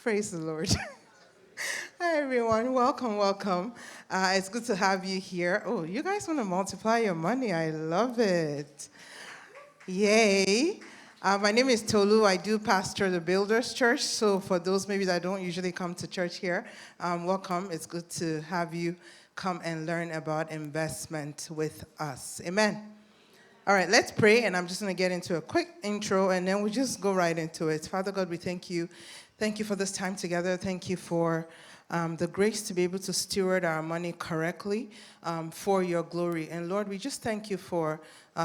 Praise the Lord. Hi, everyone. Welcome, welcome. It's good to have you here. Oh, you guys want to multiply your money. I love it. Yay. My name is Tolu. I do pastor the Builders Church. So for those maybe that don't usually come to church here, welcome. It's good to have you come and learn about investment with us. Amen. All right, let's pray, and I'm just going to get into a quick intro, and then we'll just go right into it. Father God, we thank you. Thank you for this time together. Thank you for the grace to be able to steward our money correctly for your glory. And Lord, we just thank you for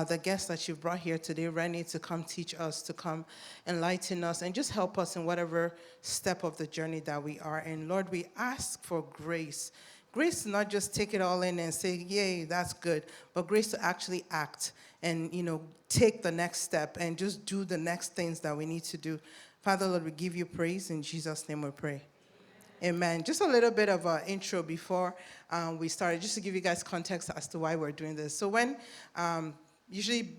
the guests that you've brought here today, Rennie, to come teach us, to come enlighten us, and just help us in whatever step of the journey that we are in. Lord, we ask for grace. Grace to not just take it all in and say, yay, that's good, but grace to actually act and, take the next step and just do the next things that we need to do. Father, Lord, we give you praise. In Jesus' name we pray. Amen. Just a little bit of an intro before we started, just to give you guys context as to why we're doing this. So when, usually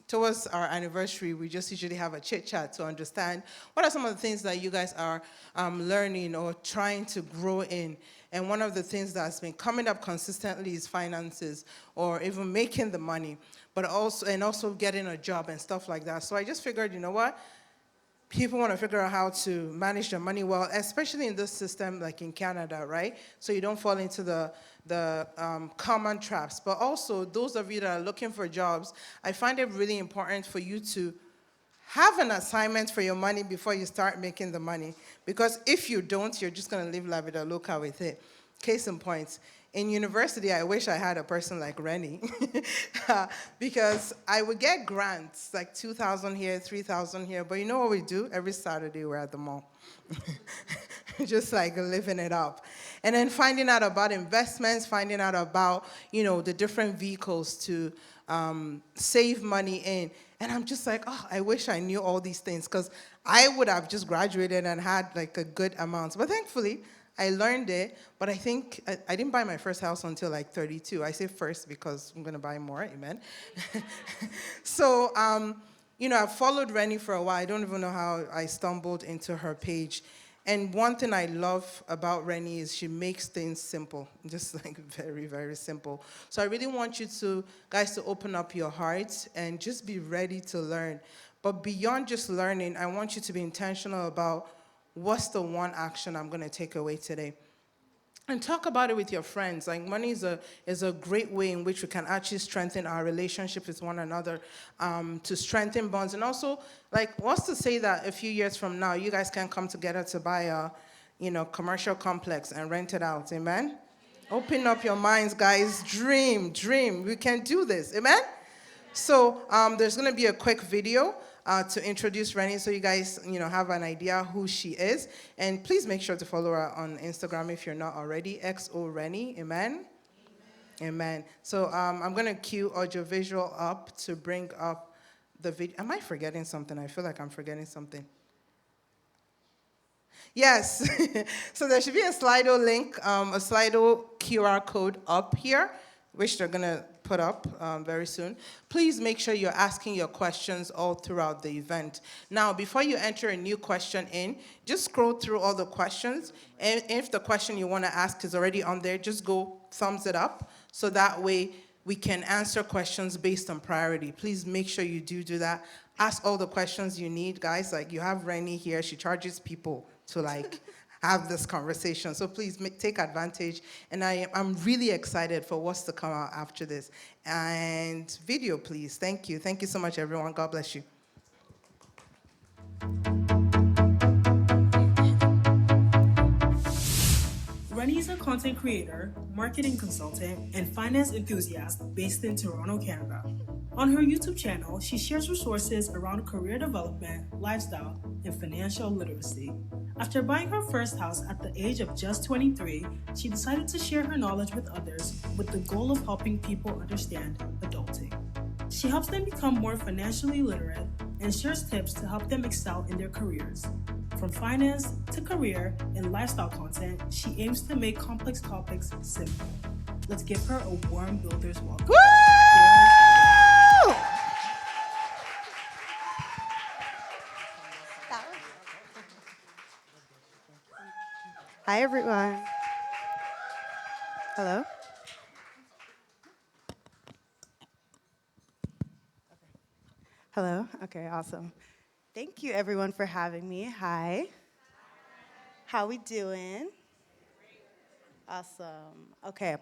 towards our anniversary, we just usually have a chit-chat to understand what are some of the things that you guys are learning or trying to grow in. And one of the things that's been coming up consistently is finances, or even making the money, but also getting a job and stuff like that. So I just figured, you know what? People want to figure out how to manage their money well, especially in this system like in Canada, right? So you don't fall into the common traps. But also, those of you that are looking for jobs, I find it really important for you to have an assignment for your money before you start making the money. Because if you don't, you're just going to live la vida loca with it. Case in point, in university, I wish I had a person like Rennie because I would get grants, like 2,000 here, 3,000 here. But you know what we do? Every Saturday, we're at the mall. Just like living it up. And then finding out about investments, finding out about, the different vehicles to save money in. And I'm just like, oh, I wish I knew all these things because I would have just graduated and had like a good amount. But thankfully, I learned it, but I think I didn't buy my first house until like 32. I say first because I'm going to buy more, amen. So, I've followed Rennie for a while. I don't even know how I stumbled into her page. And one thing I love about Rennie is she makes things simple, just like very, very simple. So I really want you guys to open up your hearts and just be ready to learn. But beyond just learning, I want you to be intentional about what's the one action I'm going to take away today. And talk about it with your friends. Like money is a great way in which we can actually strengthen our relationship with one another, to strengthen bonds. And also, like, what's to say that a few years from now, you guys can come together to buy a, commercial complex and rent it out, amen? Open up your minds, guys. Dream. We can do this, amen? So there's going to be a quick video to introduce Rennie so you guys, have an idea who she is. And please make sure to follow her on Instagram if you're not already. XO Rennie, amen? Amen. So I'm going to cue audiovisual up to bring up the video. Am I forgetting something? I feel like I'm forgetting something. Yes. So there should be a Slido link, a Slido QR code up here, which they're going to put up very soon. Please make sure you're asking your questions all throughout the event. Now, before you enter a new question in, just scroll through all the questions. And if the question you want to ask is already on there, just go thumbs it up. So that way we can answer questions based on priority. Please make sure you do that. Ask all the questions you need, guys. Like you have Rennie here. She charges people to have this conversation. So please take advantage. And I'm really excited for what's to come out after this. And video, please. Thank you. Thank you so much, everyone. God bless you. Rennie is a content creator, marketing consultant, and finance enthusiast based in Toronto, Canada. On her YouTube channel, she shares resources around career development, lifestyle, and financial literacy. After buying her first house at the age of just 23, she decided to share her knowledge with others with the goal of helping people understand adulting. She helps them become more financially literate and shares tips to help them excel in their careers. From finance to career and lifestyle content, she aims to make complex topics simple. Let's give her a warm builder's welcome. Woo! Hi, everyone. Hello? Hello? Okay, awesome. Thank you, everyone, for having me. Hi. How we doing? Awesome. Okay.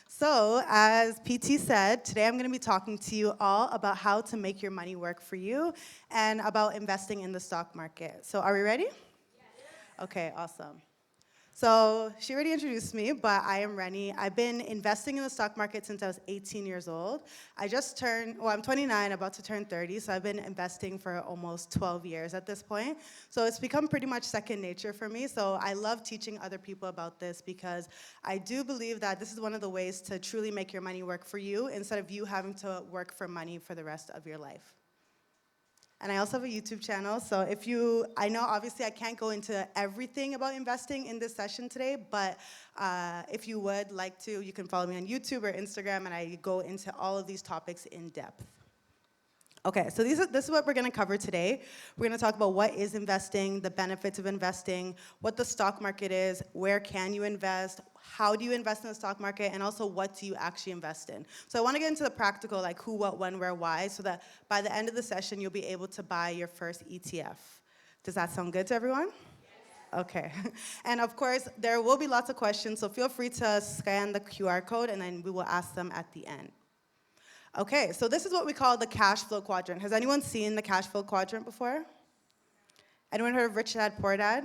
So, as PT said, today I'm going to be talking to you all about how to make your money work for you and about investing in the stock market. So, are we ready? Okay, awesome. So she already introduced me, but I am Rennie. I've been investing in the stock market since I was 18 years old. I'm 29, about to turn 30, so I've been investing for almost 12 years at this point. So it's become pretty much second nature for me. So I love teaching other people about this because I do believe that this is one of the ways to truly make your money work for you instead of you having to work for money for the rest of your life. And I also have a YouTube channel, so I know obviously I can't go into everything about investing in this session today, but if you would like to, you can follow me on YouTube or Instagram, and I go into all of these topics in depth. Okay, so this is what we're going to cover today. We're going to talk about what is investing, the benefits of investing, what the stock market is, where can you invest, how do you invest in the stock market, and also what do you actually invest in. So I want to get into the practical, like who, what, when, where, why, so that by the end of the session, you'll be able to buy your first ETF. Does that sound good to everyone? Okay. And of course, there will be lots of questions, so feel free to scan the QR code, and then we will ask them at the end. Okay, so this is what we call the cash flow quadrant. Has anyone seen the cash flow quadrant before? Anyone heard of Rich Dad, Poor Dad?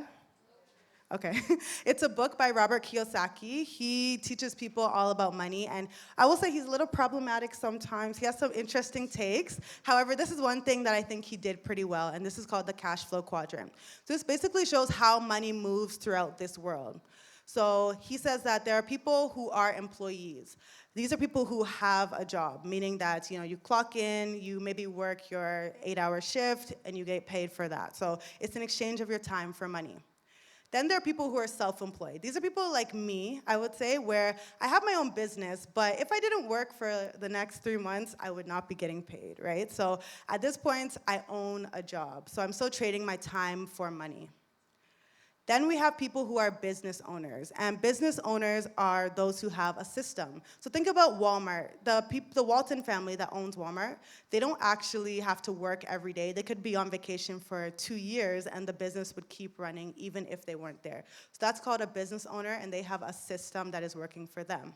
Okay. It's a book by Robert Kiyosaki. He teaches people all about money, and I will say he's a little problematic sometimes. He has some interesting takes. However, this is one thing that I think he did pretty well, and this is called the cash flow quadrant. So this basically shows how money moves throughout this world. So he says that there are people who are employees. These are people who have a job, meaning that you clock in, you maybe work your 8-hour shift, and you get paid for that. So it's an exchange of your time for money. Then there are people who are self-employed. These are people like me, I would say, where I have my own business, but if I didn't work for the next 3 months, I would not be getting paid, right? So at this point, I own a job. So I'm still trading my time for money. Then we have people who are business owners, and business owners are those who have a system. So think about Walmart. The Walton family that owns Walmart, they don't actually have to work every day. They could be on vacation for 2 years, and the business would keep running even if they weren't there. So that's called a business owner, and they have a system that is working for them.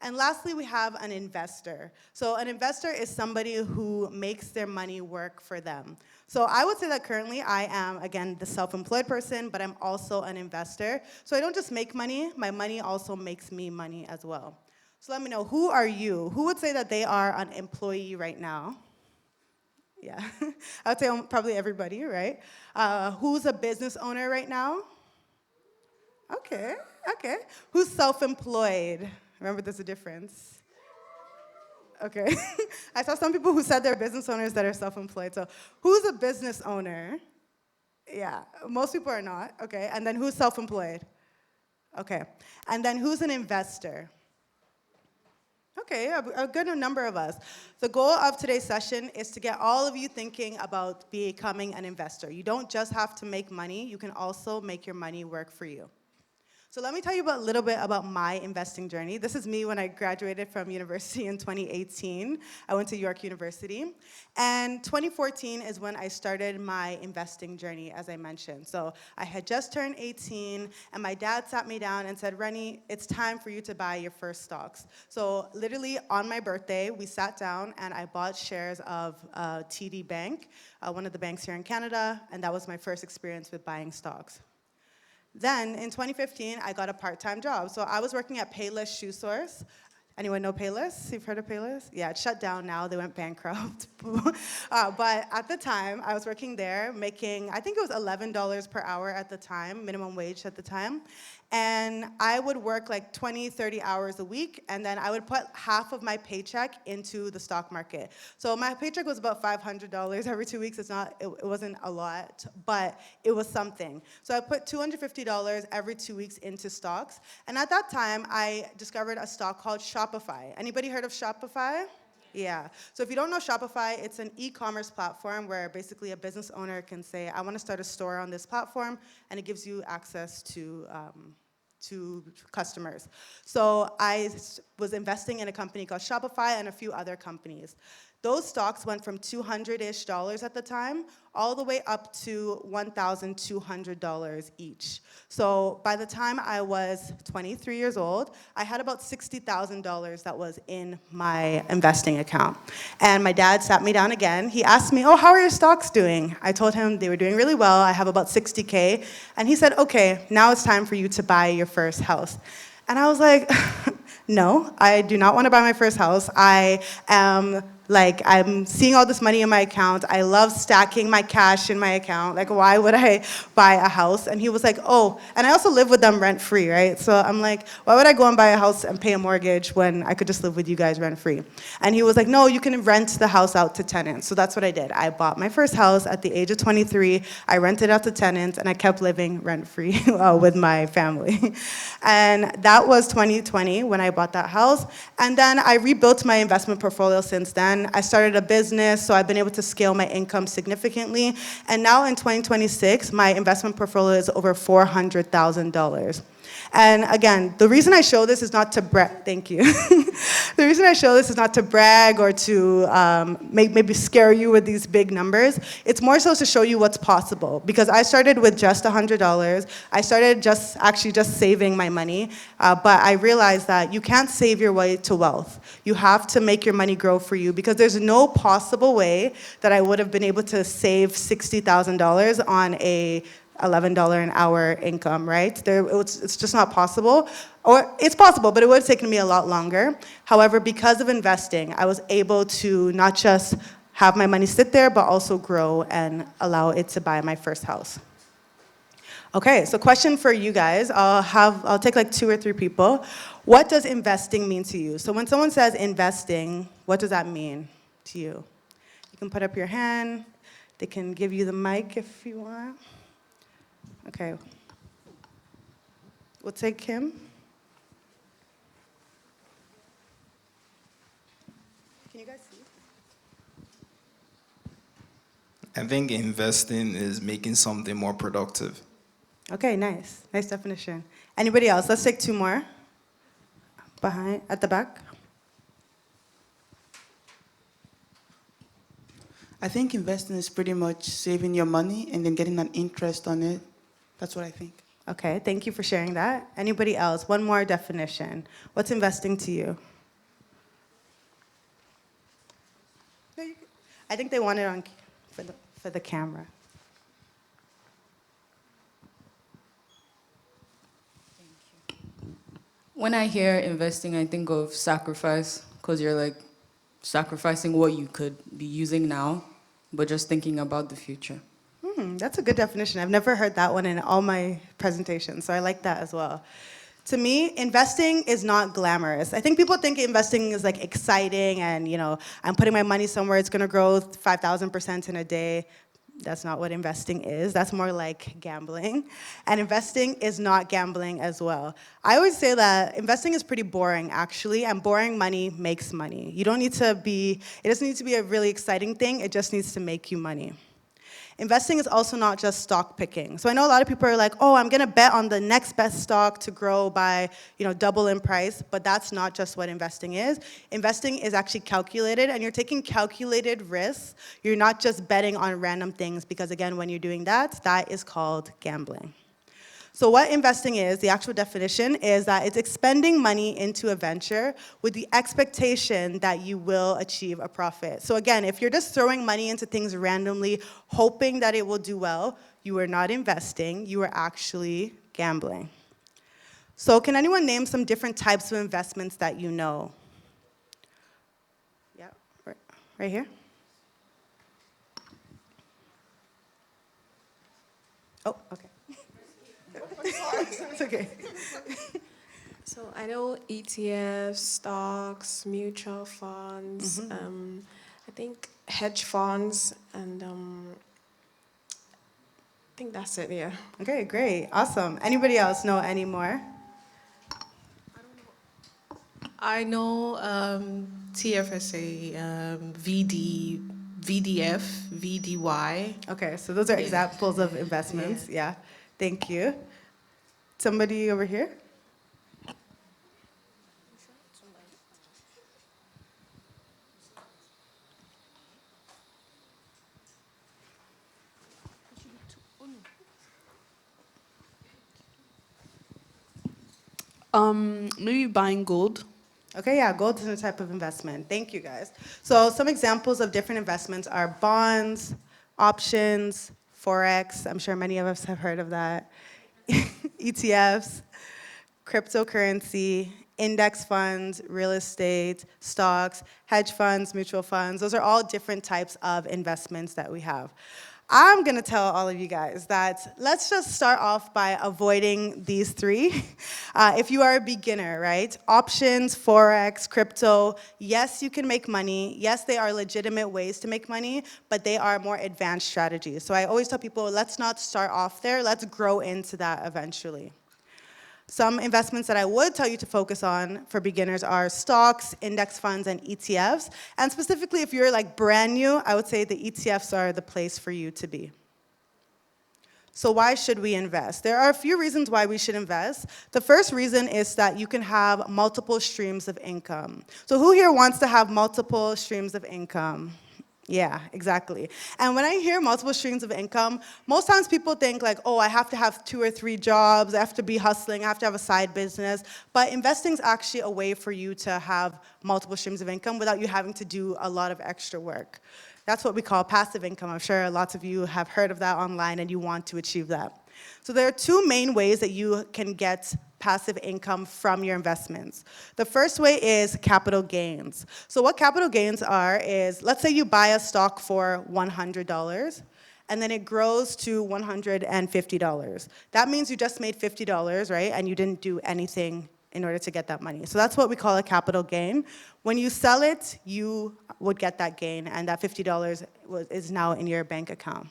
And lastly, we have an investor. So an investor is somebody who makes their money work for them. So I would say that currently I am, again, the self-employed person, but I'm also an investor. So I don't just make money, my money also makes me money as well. So let me know, who are you? Who would say that they are an employee right now? Yeah, I would say probably everybody, right? Who's a business owner right now? Okay, okay. Who's self-employed? Remember, there's a difference. Okay. I saw some people who said they're business owners that are self-employed. So who's a business owner? Yeah, most people are not. Okay. And then who's self-employed? Okay. And then who's an investor? Okay, a good number of us. The goal of today's session is to get all of you thinking about becoming an investor. You don't just have to make money, you can also make your money work for you. So let me tell you a little bit about my investing journey. This is me when I graduated from university in 2018. I went to York University. And 2014 is when I started my investing journey, as I mentioned. So I had just turned 18, and my dad sat me down and said, Rennie, it's time for you to buy your first stocks. So literally on my birthday, we sat down and I bought shares of TD Bank, one of the banks here in Canada, and that was my first experience with buying stocks. Then, in 2015, I got a part-time job. So I was working at Payless Shoe Source. Anyone know Payless? You've heard of Payless? Yeah, it's shut down now. They went bankrupt. But at the time, I was working there, making, I think it was $11 per hour at the time, minimum wage at the time. And I would work like 20, 30 hours a week, and then I would put half of my paycheck into the stock market. So my paycheck was about $500 every 2 weeks. It wasn't a lot, but it was something. So I put $250 every 2 weeks into stocks. And at that time, I discovered a stock called Shopify. Anybody heard of Shopify? Yeah. So if you don't know Shopify, it's an e-commerce platform where basically a business owner can say, I want to start a store on this platform, and it gives you access to to customers. So I was investing in a company called Shopify and a few other companies. Those stocks went from $200-ish at the time all the way up to $1,200 each. So by the time I was 23 years old, I had about $60,000 that was in my investing account. And my dad sat me down again. He asked me, oh, how are your stocks doing? I told him they were doing really well. I have about 60K. And he said, okay, now it's time for you to buy your first house. And I was like, no, I do not want to buy my first house. I'm seeing all this money in my account. I love stacking my cash in my account. Like, why would I buy a house? And he was like, oh, and I also live with them rent-free, right? So I'm like, why would I go and buy a house and pay a mortgage when I could just live with you guys rent-free? And he was like, no, you can rent the house out to tenants. So that's what I did. I bought my first house at the age of 23. I rented out to tenants, and I kept living rent-free with my family. And that was 2020 when I bought that house. And then I rebuilt my investment portfolio since then. I started a business, so I've been able to scale my income significantly. And now in 2026, my investment portfolio is over $400,000. And again, the reason I show this is not to brag. Thank you. The reason I show this is not to brag or to maybe scare you with these big numbers. It's more so to show you what's possible. Because I started with just $100. I started just saving my money. But I realized that you can't save your way to wealth. You have to make your money grow for you, because there's no possible way that I would have been able to save $60,000 on a $11 an hour income, right? It's just not possible. Or it's possible, but it would have taken me a lot longer. However, because of investing, I was able to not just have my money sit there, but also grow and allow it to buy my first house. Okay, so question for you guys. I'll take like 2 or 3 people. What does investing mean to you? So when someone says investing, what does that mean to you? You can put up your hand. They can give you the mic if you want. Okay. We'll take Kim. Can you guys see? I think investing is making something more productive. Okay, nice. Nice definition. Anybody else? Let's take 2 more. At the back. I think investing is pretty much saving your money and then getting an interest on it. That's what I think. Okay, thank you for sharing that. Anybody else? One more definition. What's investing to you? I think they want it on for the camera. When I hear investing, I think of sacrifice, because you're like sacrificing what you could be using now, but just thinking about the future. That's a good definition. I've never heard that one in all my presentations, so I like that as well. To me, investing is not glamorous. I think people think investing is like exciting and, I'm putting my money somewhere, it's gonna grow 5,000% in a day. That's not what investing is. That's more like gambling. And investing is not gambling as well. I always say that investing is pretty boring, actually, and boring money makes money. It doesn't need to be a really exciting thing, it just needs to make you money. Investing is also not just stock picking. So I know a lot of people are like, oh, I'm gonna bet on the next best stock to grow by, double in price, but that's not just what investing is. Investing is actually calculated, and you're taking calculated risks. You're not just betting on random things, because again, when you're doing that, that is called gambling. So what investing is, the actual definition, is that it's expending money into a venture with the expectation that you will achieve a profit. So again, if you're just throwing money into things randomly, hoping that it will do well, you are not investing, you are actually gambling. So can anyone name some different types of investments that you know? Yeah, right here. Oh, okay. It's okay. So I know ETFs, stocks, mutual funds, I think hedge funds, and I think that's it, yeah. Okay, great, awesome. Anybody else know any more? I know TFSA, VDF, VDY. Okay, so those are examples of investments, yeah. Thank you. Somebody over here? Maybe buying gold. Okay, yeah, gold is a type of investment. Thank you, guys. So some examples of different investments are bonds, options, forex. I'm sure many of us have heard of that. ETFs, cryptocurrency, index funds, real estate, stocks, hedge funds, mutual funds. Those are all different types of investments that we have. I'm gonna tell all of you guys that let's just start off by avoiding these three. If you are a beginner, right? Options, forex, crypto, yes, you can make money. Yes, they are legitimate ways to make money, but they are more advanced strategies. So I always tell people, let's not start off there, let's grow into that eventually. Some investments that I would tell you to focus on for beginners are stocks, index funds, and ETFs. And specifically, if you're like brand new, I would say the ETFs are the place for you to be. So why should we invest? There are a few reasons why we should invest. The first reason is that you can have multiple streams of income. So who here wants to have multiple streams of income? Yeah, exactly. And when I hear multiple streams of income, most times people think like, oh, I have to have 2 or 3 jobs, I have to be hustling, I have to have a side business. But investing is actually a way for you to have multiple streams of income without you having to do a lot of extra work. That's what we call passive income. I'm sure lots of you have heard of that online and you want to achieve that. So there are 2 main ways that you can get passive income from your investments. The first way is capital gains. So what capital gains are is, let's say you buy a stock for $100, and then it grows to $150. That means you just made $50, right? And you didn't do anything in order to get that money. So that's what we call a capital gain. When you sell it, you would get that gain, and that $50 is now in your bank account.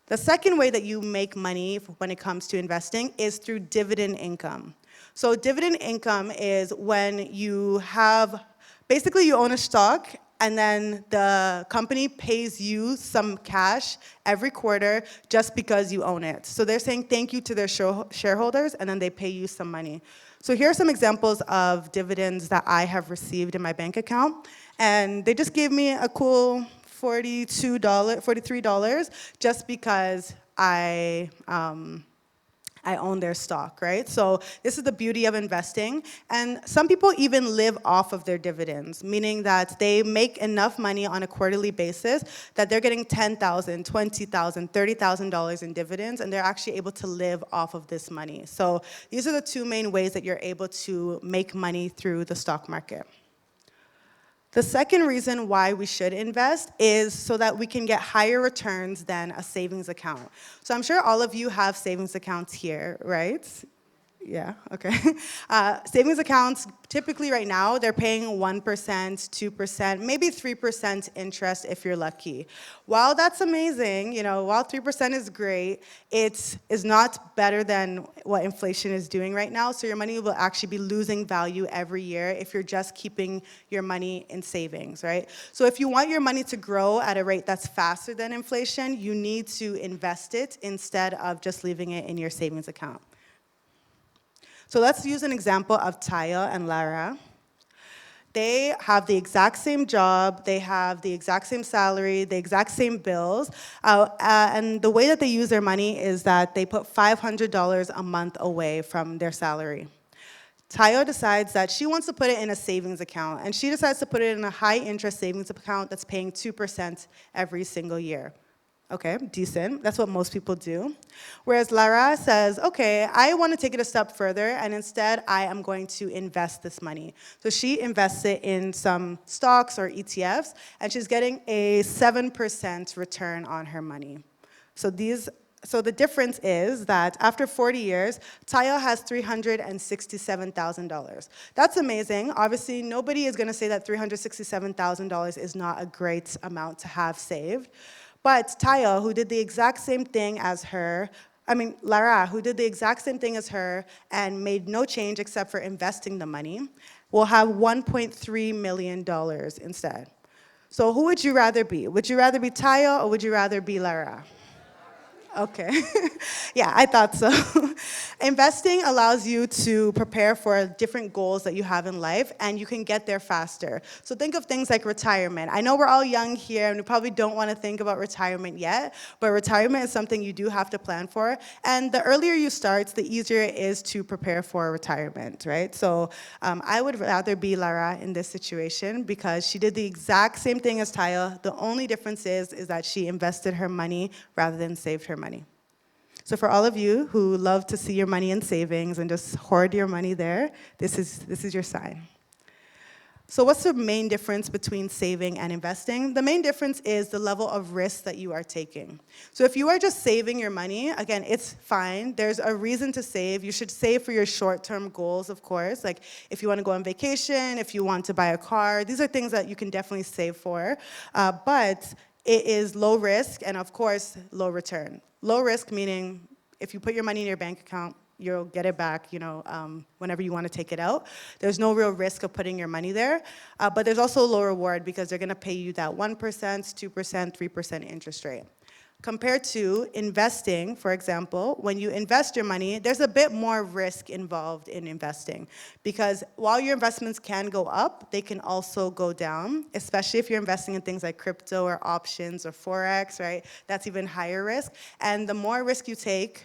The second way that you make money when it comes to investing is through dividend income. So dividend income is when you have, basically you own a stock and then the company pays you some cash every quarter just because you own it. So they're saying thank you to their shareholders and then they pay you some money. So here are some examples of dividends that I have received in my bank account. And they just gave me a cool $43 just because I own their stock, right? So this is the beauty of investing. And some people even live off of their dividends, meaning that they make enough money on a quarterly basis that they're getting $10,000, $20,000, $30,000 in dividends, and they're actually able to live off of this money. So these are the 2 main ways that you're able to make money through the stock market. The second reason why we should invest is so that we can get higher returns than a savings account. So I'm sure all of you have savings accounts here, right? Yeah, okay. Savings accounts, typically right now, they're paying 1%, 2%, maybe 3% interest if you're lucky. While that's amazing, while 3% is great, it is not better than what inflation is doing right now. So your money will actually be losing value every year if you're just keeping your money in savings, right? So if you want your money to grow at a rate that's faster than inflation, you need to invest it instead of just leaving it in your savings account. So let's use an example of Taya and Lara. They have the exact same job, they have the exact same salary, the exact same bills, and the way that they use their money is that they put $500 a month away from their salary. Taya decides that she wants to put it in a savings account, and she decides to put it in a high-interest savings account that's paying 2% every single year. Okay, decent. That's what most people do. Whereas Lara says, okay, I want to take it a step further, and instead I am going to invest this money. So she invests it in some stocks or ETFs, and she's getting a 7% return on her money. So the difference is that after 40 years, Taya has $367,000. That's amazing. Obviously, nobody is going to say that $367,000 is not a great amount to have saved. But Taya, who did the exact same thing as her, Lara, who did the exact same thing as her and made no change except for investing the money, will have $1.3 million instead. So who would you rather be? Would you rather be Taya or would you rather be Lara? Okay. Yeah, I thought so. Investing allows you to prepare for different goals that you have in life, and you can get there faster. So think of things like retirement. I know we're all young here, and we probably don't want to think about retirement yet, but retirement is something you do have to plan for. And the earlier you start, the easier it is to prepare for retirement, right? So I would rather be Lara in this situation because she did the exact same thing as Taya. The only difference is that she invested her money rather than saved her money. So for all of you who love to see your money in savings and just hoard your money there, this is your sign. So what's the main difference between saving and investing? The main difference is the level of risk that you are taking. So if you are just saving your money, again, it's fine. There's a reason to save. You should save for your short-term goals, of course. Like if you want to go on vacation, if you want to buy a car, these are things that you can definitely save for. But it is low risk and, of course, low return. Low risk meaning if you put your money in your bank account, you'll get it back, whenever you want to take it out. There's no real risk of putting your money there, but there's also low reward because they're going to pay you that 1%, 2%, 3% interest rate. Compared to investing, for example, when you invest your money, there's a bit more risk involved in investing because while your investments can go up, they can also go down, especially if you're investing in things like crypto or options or Forex, right? That's even higher risk. And the more risk you take,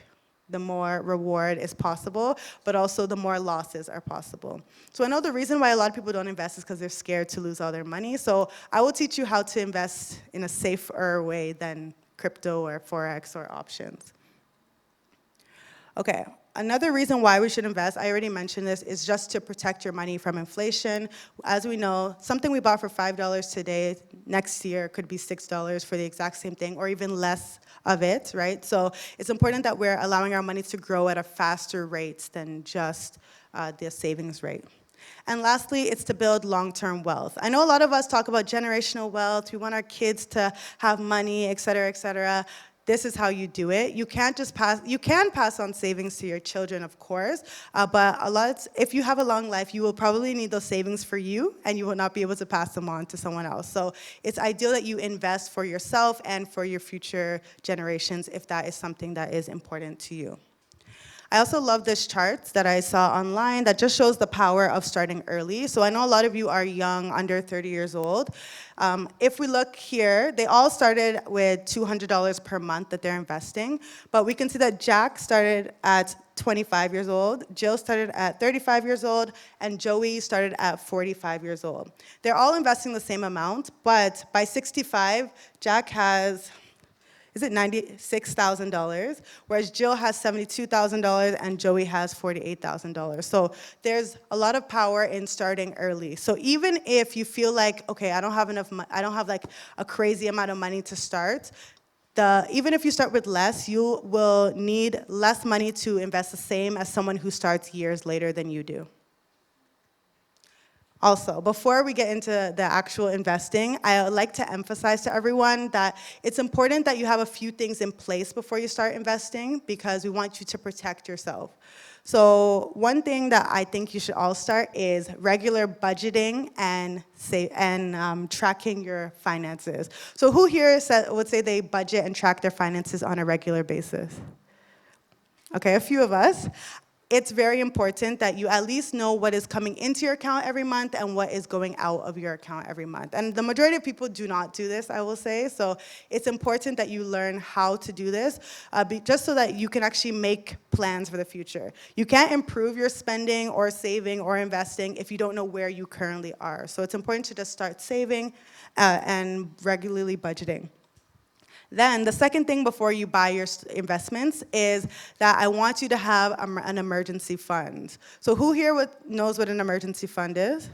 the more reward is possible, but also the more losses are possible. So I know the reason why a lot of people don't invest is because they're scared to lose all their money. So I will teach you how to invest in a safer way than crypto or Forex or options. Okay, another reason why we should invest, I already mentioned this, is just to protect your money from inflation. As we know, something we bought for $5 today, next year could be $6 for the exact same thing, or even less of it, right? So it's important that we're allowing our money to grow at a faster rate than just the savings rate. And lastly, it's to build long-term wealth. I know a lot of us talk about generational wealth. We want our kids to have money, et cetera, et cetera. This is how you do it. You can pass on savings to your children, of course, but if you have a long life, you will probably need those savings for you, and you will not be able to pass them on to someone else. So it's ideal that you invest for yourself and for your future generations if that is something that is important to you. I also love this chart that I saw online that just shows the power of starting early. So I know a lot of you are young, under 30 years old. If we look here, they all started with $200 per month that they're investing. But we can see that Jack started at 25 years old, Jill started at 35 years old, and Joey started at 45 years old. They're all investing the same amount, but by 65, Jack has $96,000, whereas Jill has $72,000 and Joey has $48,000. So there's a lot of power in starting early. So even if you feel like, okay, I don't have like a crazy amount of money to start, even if you start with less, you will need less money to invest the same as someone who starts years later than you do. Also, before we get into the actual investing, I would like to emphasize to everyone that it's important that you have a few things in place before you start investing because we want you to protect yourself. So one thing that I think you should all start is regular budgeting and tracking your finances. So who here would say they budget and track their finances on a regular basis? Okay, a few of us. It's very important that you at least know what is coming into your account every month and what is going out of your account every month. And the majority of people do not do this, I will say. So it's important that you learn how to do this, just so that you can actually make plans for the future. You can't improve your spending or saving or investing if you don't know where you currently are. So it's important to just start saving and regularly budgeting. Then the second thing before you buy your investments is that I want you to have an emergency fund. So who here knows what an emergency fund is?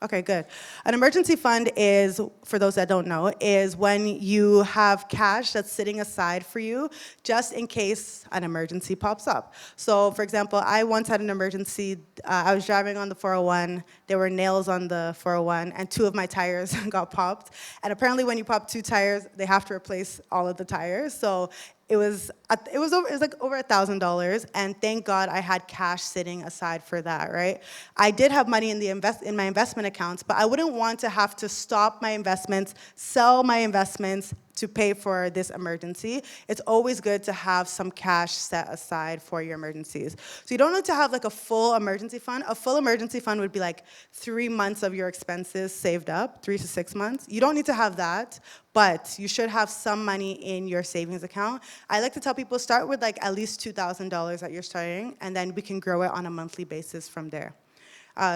Okay, good. An emergency fund is, for those that don't know, is when you have cash that's sitting aside for you just in case an emergency pops up. So, for example, I once had an emergency. I was driving on the 401. There were nails on the 401, and 2 of my tires got popped. And apparently, when you pop 2 tires, they have to replace all of the tires. So it was like over $1,000, and thank God I had cash sitting aside for that, right? I did have money in my investment accounts, but I wouldn't want to have to stop my investments, sell my investments to pay for this emergency, it's always good to have some cash set aside for your emergencies. So you don't need to have like a full emergency fund. A full emergency fund would be like 3 months of your expenses saved up, 3 to 6 months. You don't need to have that, but you should have some money in your savings account. I like to tell people start with like at least $2,000 that you're starting, and then we can grow it on a monthly basis from there.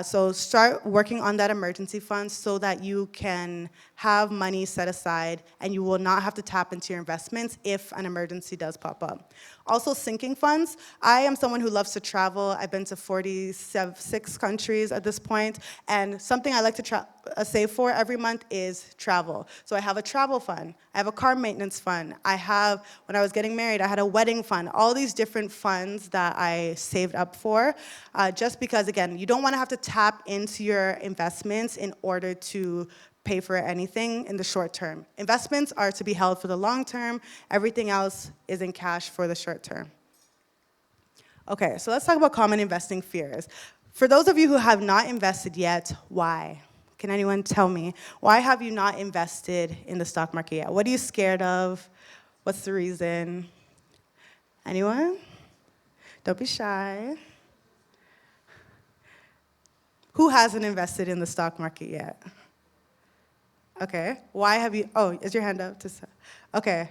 So start working on that emergency fund so that you can have money set aside and you will not have to tap into your investments if an emergency does pop up. Also, sinking funds. I am someone who loves to travel. I've been to 46 countries at this point, and something I like to save for every month is travel. So I have a travel fund. I have a car maintenance fund. When I was getting married, I had a wedding fund. All these different funds that I saved up for, just because, again, you don't want to have to tap into your investments in order to pay for anything in the short term. Investments are to be held for the long term. Everything else is in cash for the short term. Okay, so let's talk about common investing fears. For those of you who have not invested yet, why? Can anyone tell me? Why have you not invested in the stock market yet? What are you scared of? What's the reason? Anyone? Don't be shy. Who hasn't invested in the stock market yet? Okay. Why have you? Oh, is your hand up? Okay.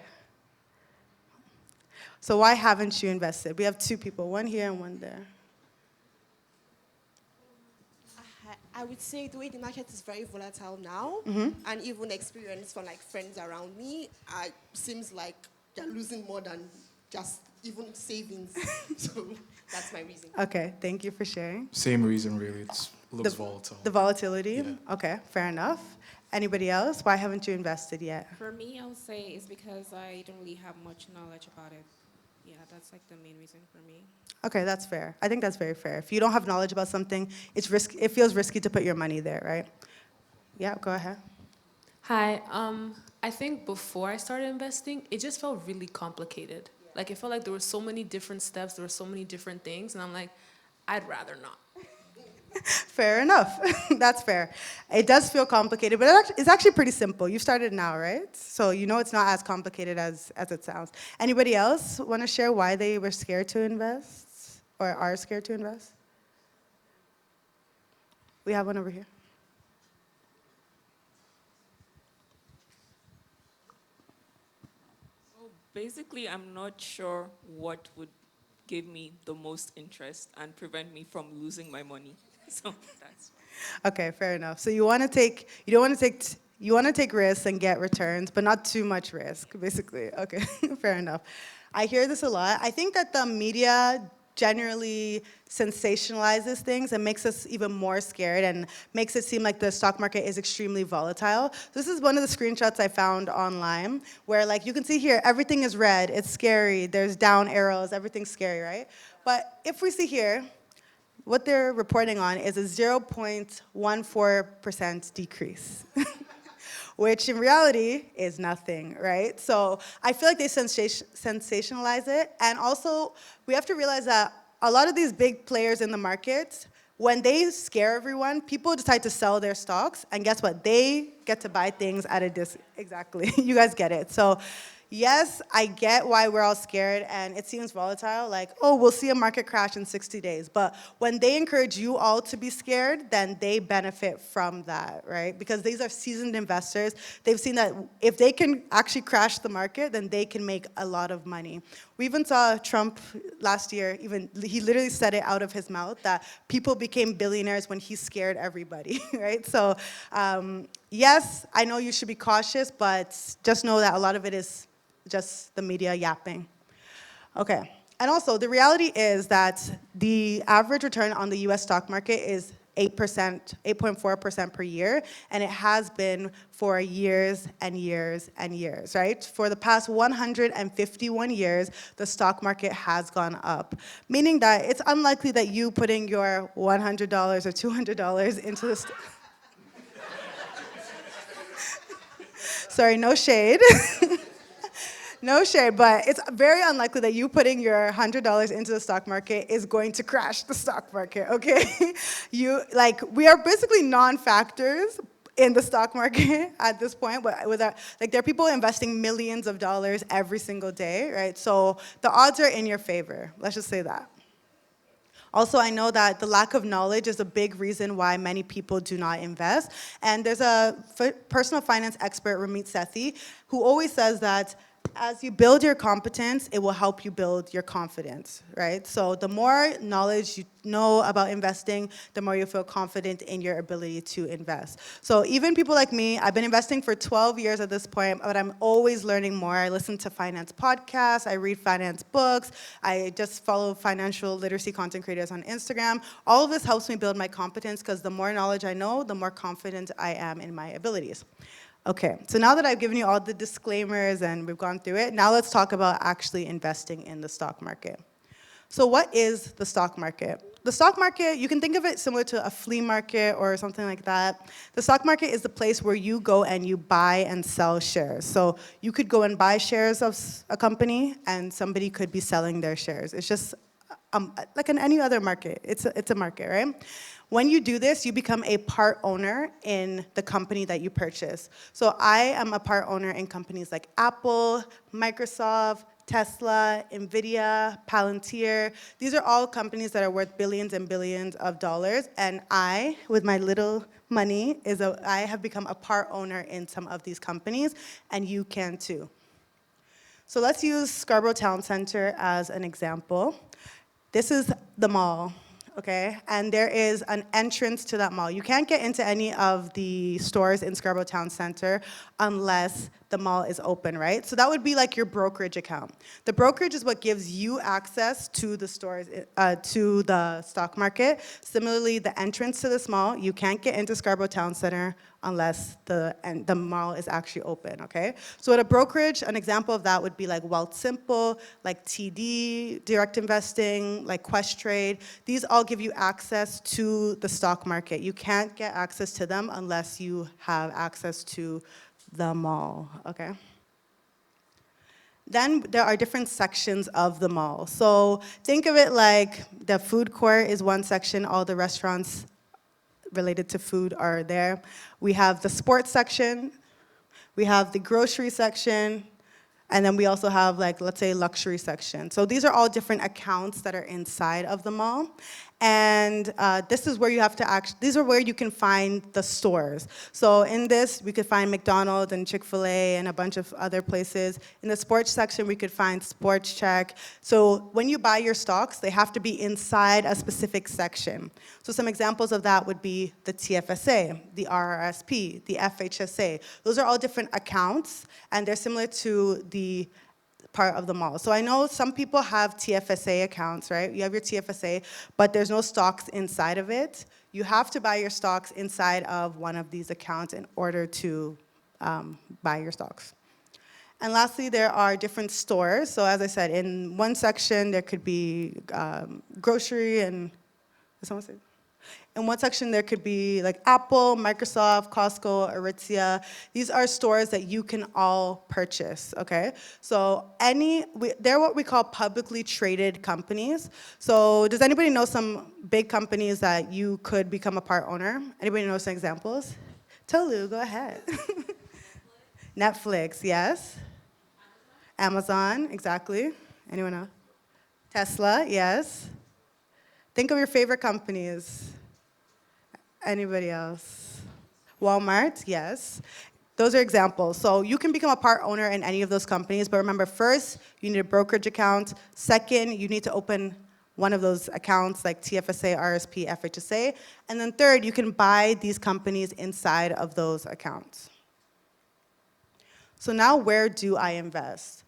So why haven't you invested? We have 2 people, one here and one there. I would say the way the market is very volatile now, and even experience from like friends around me, seems like they're losing more than just even savings. So that's my reason. Okay, thank you for sharing. Same reason, really. It looks volatile. The volatility? Yeah. Okay, fair enough. Anybody else? Why haven't you invested yet? For me, I would say it's because I don't really have much knowledge about it. Yeah, that's like the main reason for me. Okay, that's fair. I think that's very fair. If you don't have knowledge about something, it feels risky to put your money there, right? Yeah, go ahead. Hi. I think before I started investing, it just felt really complicated. Like, it felt like there were so many different steps, there were so many different things, and I'm like, I'd rather not. Fair enough. That's fair. It does feel complicated, but it's actually pretty simple. You started now, right? So you know it's not as complicated as it sounds. Anybody else want to share why they were scared to invest or are scared to invest? We have one over here. Basically, I'm not sure what would give me the most interest and prevent me from losing my money. So that's why. Okay, fair enough. So you want to take risks and get returns, but not too much risk, basically. Okay, fair enough. I hear this a lot. I think that the media generally sensationalizes things and makes us even more scared and makes it seem like the stock market is extremely volatile. This is one of the screenshots I found online where, like, you can see here, everything is red, it's scary, there's down arrows, everything's scary, right? But if we see here, what they're reporting on is a 0.14% decrease, which in reality is nothing, right? So I feel like they sensationalize it. And also, we have to realize that a lot of these big players in the market, when they scare everyone, people decide to sell their stocks, and guess what? They get to buy things at a discount. Exactly, you guys get it. So yes, I get why we're all scared, and it seems volatile, like, oh, we'll see a market crash in 60 days. But when they encourage you all to be scared, then they benefit from that, right? Because these are seasoned investors. They've seen that if they can actually crash the market, then they can make a lot of money. We even saw Trump last year, he literally said it out of his mouth, that people became billionaires when he scared everybody, right? So yes, I know you should be cautious, but just know that a lot of it is just the media yapping. Okay, and also the reality is that the average return on the US stock market is 8%, 8.4% per year, and it has been for years and years and years, right? For the past 151 years, the stock market has gone up, meaning that it's unlikely that you putting your $100 or $200 into the sorry, no shade. No shade, but it's very unlikely that you putting your $100 into the stock market is going to crash the stock market, okay? We are basically non-factors in the stock market at this point. Like there are people investing millions of dollars every single day, right? So the odds are in your favor. Let's just say that. Also, I know that the lack of knowledge is a big reason why many people do not invest. And there's a personal finance expert, Ramit Sethi, who always says that as you build your competence, it will help you build your confidence, right? So the more knowledge you know about investing, the more you feel confident in your ability to invest. So even people like me, I've been investing for 12 years at this point, but I'm always learning more. I listen to finance podcasts, I read finance books, I just follow financial literacy content creators on Instagram. All of this helps me build my competence because the more knowledge I know, the more confident I am in my abilities. Okay, so now that I've given you all the disclaimers and we've gone through it, now let's talk about actually investing in the stock market. So what is the stock market? The stock market, you can think of it similar to a flea market or something like that. The stock market is the place where you go and you buy and sell shares. So you could go and buy shares of a company and somebody could be selling their shares. It's just like in any other market. It's a market, right? When you do this, you become a part owner in the company that you purchase. So I am a part owner in companies like Apple, Microsoft, Tesla, NVIDIA, Palantir. These are all companies that are worth billions and billions of dollars. And I, with my little money, I have become a part owner in some of these companies, and you can too. So let's use Scarborough Town Center as an example. This is the mall. Okay, and there is an entrance to that mall. You can't get into any of the stores in Scarborough Town Center unless the mall is open, right? So that would be like your brokerage account. The brokerage is what gives you access to the stores, to the stock market. Similarly, the entrance to this mall, you can't get into Scarborough Town Center unless the mall is actually open, okay? So at a brokerage, an example of that would be like Wealthsimple, like TD, direct investing, like Questrade. These all give you access to the stock market. You can't get access to them unless you have access to the mall, okay? Then there are different sections of the mall. So think of it like the food court is one section, all the restaurants related to food are there. We have the sports section, we have the grocery section, and then we also have, like, let's say, luxury section. So these are all different accounts that are inside of the mall. And this is where you have to these are where you can find the stores. So in this, we could find McDonald's and Chick-fil-A and a bunch of other places. In the sports section, we could find Sports Check. So when you buy your stocks, they have to be inside a specific section. So some examples of that would be the TFSA, the RRSP, the FHSA. Those are all different accounts, and they're similar to the part of the mall. So I know some people have TFSA accounts, right? You have your TFSA, but there's no stocks inside of it. You have to buy your stocks inside of one of these accounts in order to buy your stocks. And lastly, there are different stores. So as I said, in one section, there could be grocery and, did someone say? In one section, there could be like Apple, Microsoft, Costco, Aritzia. These are stores that you can all purchase, okay? So they're what we call publicly traded companies. So does anybody know some big companies that you could become a part owner? Anybody know some examples? Tolu, go ahead. Netflix, yes. Amazon, exactly. Anyone else? Tesla, yes. Think of your favorite companies. Anybody else? Walmart, yes. Those are examples. So you can become a part owner in any of those companies, but remember, first, you need a brokerage account. Second, you need to open one of those accounts like TFSA, RSP, FHSA. And then third, you can buy these companies inside of those accounts. So now, where do I invest?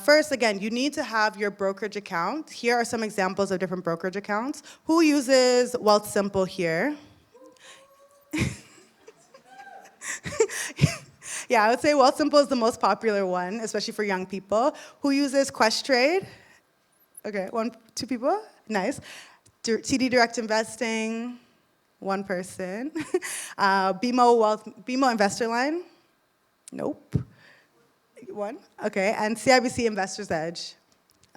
First, again, you need to have your brokerage account. Here are some examples of different brokerage accounts. Who uses Wealthsimple here? Yeah, I would say Wealthsimple is the most popular one, especially for young people. Who uses Questrade? Okay, two people, nice. TD Direct Investing, one person. BMO Investor Line? Nope. One, okay, and CIBC Investor's Edge.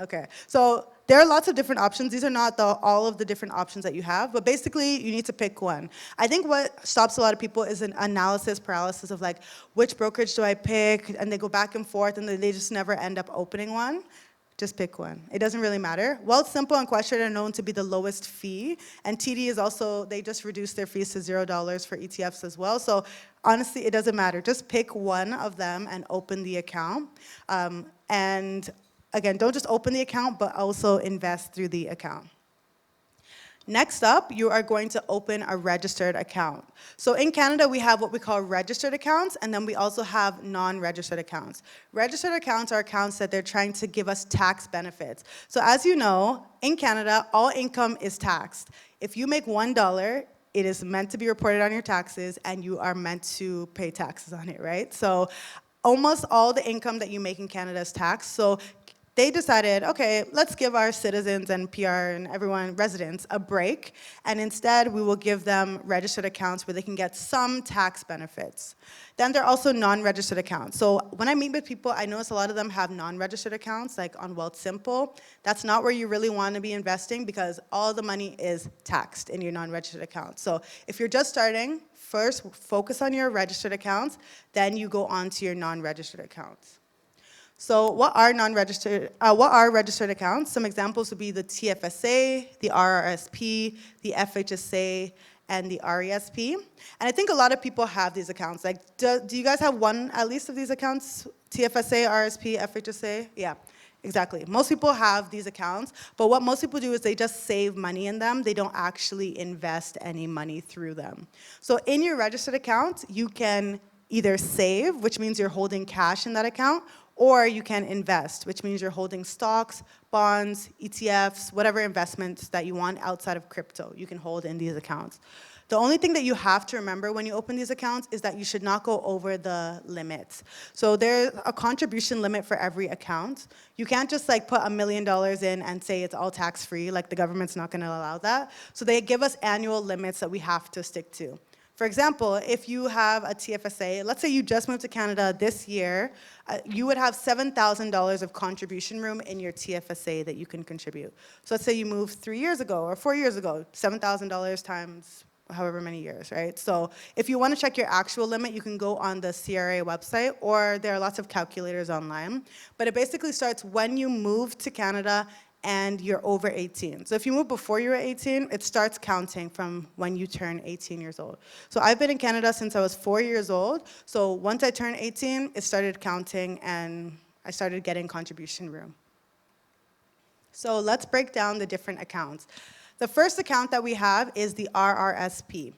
Okay, so there are lots of different options. These are not all of the different options that you have, but basically you need to pick one. I think what stops a lot of people is an analysis paralysis of like, which brokerage do I pick? And they go back and forth and they just never end up opening one. Just pick one. It doesn't really matter. Wealth Simple and Questrade are known to be the lowest fee, and TD is also, they just reduced their fees to $0 for ETFs as well. So honestly, it doesn't matter. Just pick one of them and open the account. And again, don't just open the account, but also invest through the account. Next up, you are going to open a registered account. So in Canada, we have what we call registered accounts, and then we also have non-registered accounts. Registered accounts are accounts that they're trying to give us tax benefits. So as you know, in Canada, all income is taxed. If you make $1, it is meant to be reported on your taxes, and you are meant to pay taxes on it, right? So almost all the income that you make in Canada is taxed. So they decided, okay, let's give our citizens and PR and everyone, residents, a break, and instead we will give them registered accounts where they can get some tax benefits. Then there are also non-registered accounts. So when I meet with people, I notice a lot of them have non-registered accounts, like on Wealth Simple. That's not where you really want to be investing because all the money is taxed in your non-registered accounts. So if you're just starting, first focus on your registered accounts, then you go on to your non-registered accounts. So what are registered accounts? Some examples would be the TFSA, the RRSP, the FHSA, and the RESP. And I think a lot of people have these accounts. Like, do you guys have one at least of these accounts? TFSA, RRSP, FHSA? Yeah, exactly. Most people have these accounts, but what most people do is they just save money in them. They don't actually invest any money through them. So in your registered account, you can either save, which means you're holding cash in that account, or you can invest, which means you're holding stocks, bonds, ETFs, whatever investments that you want outside of crypto, you can hold in these accounts. The only thing that you have to remember when you open these accounts is that you should not go over the limits. So there's a contribution limit for every account. You can't just like put $1 million in and say it's all tax-free, like the government's not gonna allow that. So they give us annual limits that we have to stick to. For example, if you have a TFSA, let's say you just moved to Canada this year, you would have $7,000 of contribution room in your TFSA that you can contribute. So let's say you moved 3 years ago or 4 years ago, $7,000 times however many years, right? So if you want to check your actual limit, you can go on the CRA website, or there are lots of calculators online. But it basically starts when you move to Canada and you're over 18. So if you move before you're 18, it starts counting from when you turn 18 years old. So I've been in Canada since I was 4 years old. So once I turned 18, it started counting and I started getting contribution room. So let's break down the different accounts. The first account that we have is the RRSP.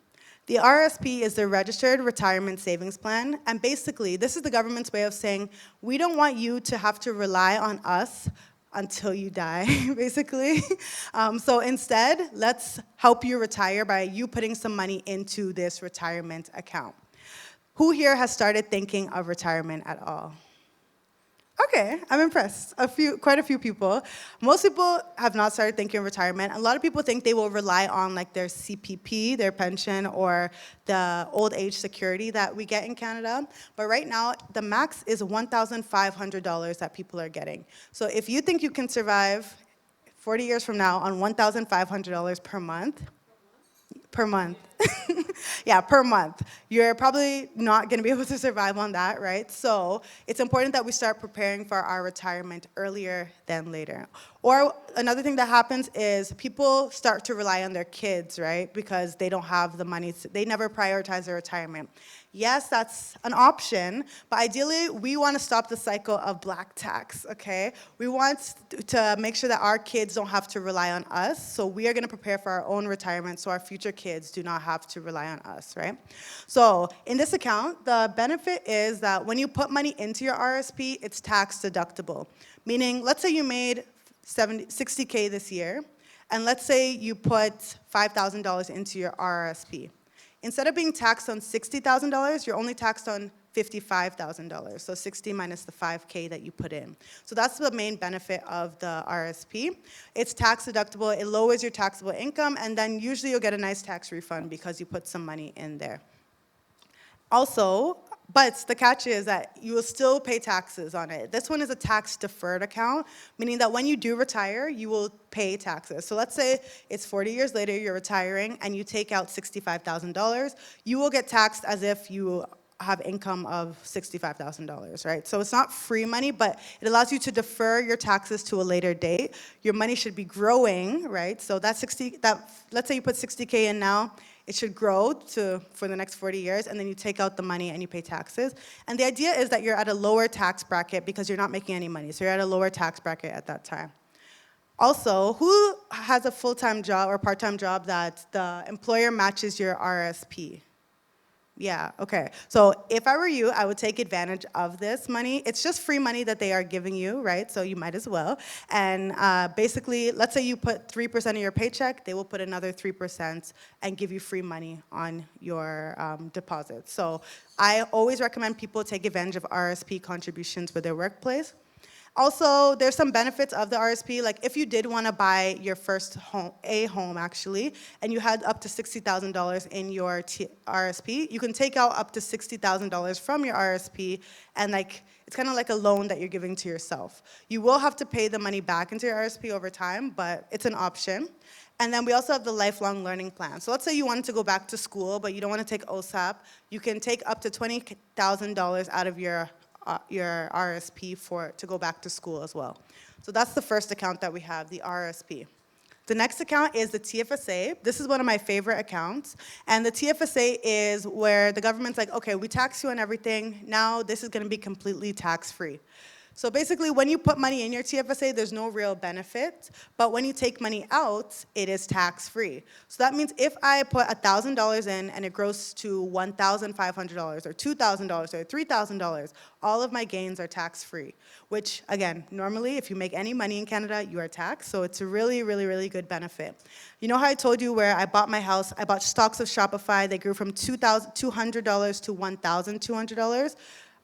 The RRSP is the Registered Retirement Savings Plan, and basically this is the government's way of saying, we don't want you to have to rely on us until you die, basically. So instead, let's help you retire by you putting some money into this retirement account. Who here has started thinking of retirement at all? Okay, I'm impressed. Quite a few people. Most people have not started thinking of retirement. A lot of people think they will rely on like their CPP, their pension, or the old age security that we get in Canada. But right now, the max is $1,500 that people are getting. So if you think you can survive 40 years from now on $1,500 per month, yeah, per month. You're probably not going to be able to survive on that, right? So it's important that we start preparing for our retirement earlier than later. Or another thing that happens is people start to rely on their kids, right? Because they don't have the money, they never prioritize their retirement. Yes, that's an option, but ideally, we want to stop the cycle of black tax, okay? We want to make sure that our kids don't have to rely on us, so we are going to prepare for our own retirement so our future kids do not have to rely on us, right? So in this account, the benefit is that when you put money into your RSP, it's tax deductible, meaning let's say you made $60K this year, and let's say you put $5,000 into your RRSP. Instead of being taxed on $60,000, you're only taxed on $55,000, so 60 minus the 5K that you put in. So that's the main benefit of the RSP. It's tax deductible, it lowers your taxable income, and then usually you'll get a nice tax refund because you put some money in there. Also, But the catch is that you will still pay taxes on it. This one is a tax-deferred account, meaning that when you do retire, you will pay taxes. So let's say it's 40 years later, you're retiring, and you take out $65,000. You will get taxed as if you have income of $65,000, right? So it's not free money, but it allows you to defer your taxes to a later date. Your money should be growing, right? So let's say you put 60K in now, it should grow for the next 40 years, and then you take out the money and you pay taxes. And the idea is that you're at a lower tax bracket because you're not making any money, so you're at a lower tax bracket at that time. Also, who has a full-time job or part-time job that the employer matches your RSP? Yeah, okay. So if I were you, I would take advantage of this money. It's just free money that they are giving you, right? So you might as well. And basically, let's say you put 3% of your paycheck, they will put another 3% and give you free money on your deposit. So I always recommend people take advantage of RSP contributions with their workplace. Also, there's some benefits of the RSP. Like if you did want to buy your first home, actually, and you had up to $60,000 in your RSP, you can take out up to $60,000 from your RSP, and it's kind of like a loan that you're giving to yourself. You will have to pay the money back into your RSP over time, but it's an option. And then we also have the lifelong learning plan. So let's say you wanted to go back to school, but you don't want to take OSAP. You can take up to $20,000 out of your RSP to go back to school as well. So that's the first account that we have, the RSP. The next account is the TFSA. This is one of my favorite accounts. And the TFSA is where the government's like, okay, we tax you on everything. Now this is going to be completely tax-free. So basically, when you put money in your TFSA, there's no real benefit. But when you take money out, it is tax-free. So that means if I put $1,000 in and it grows to $1,500 or $2,000 or $3,000, all of my gains are tax-free. Which, again, normally, if you make any money in Canada, you are taxed. So it's a really, really, really good benefit. You know how I told you where I bought my house, I bought stocks of Shopify. They grew from $200 to $1,200.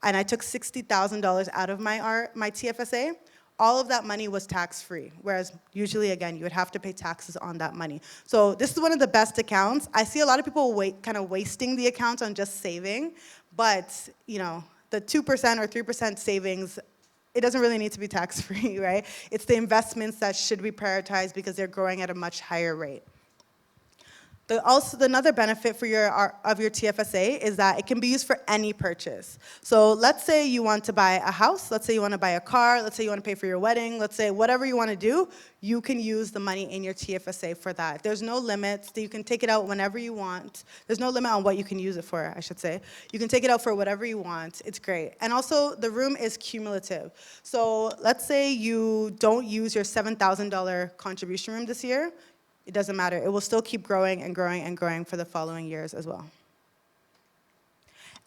And I took $60,000 out of my TFSA, all of that money was tax-free, whereas usually, again, you would have to pay taxes on that money. So this is one of the best accounts. I see a lot of people kind of wasting the account on just saving, but the 2% or 3% savings, it doesn't really need to be tax-free, right? It's the investments that should be prioritized because they're growing at a much higher rate. Another benefit of your TFSA is that it can be used for any purchase. So let's say you want to buy a house, let's say you want to buy a car, let's say you want to pay for your wedding, let's say whatever you want to do, you can use the money in your TFSA for that. There's no limits. You can take it out whenever you want. There's no limit on what you can use it for, I should say. You can take it out for whatever you want. It's great. And also, the room is cumulative. So let's say you don't use your $7,000 contribution room this year. It doesn't matter. It will still keep growing and growing and growing for the following years as well.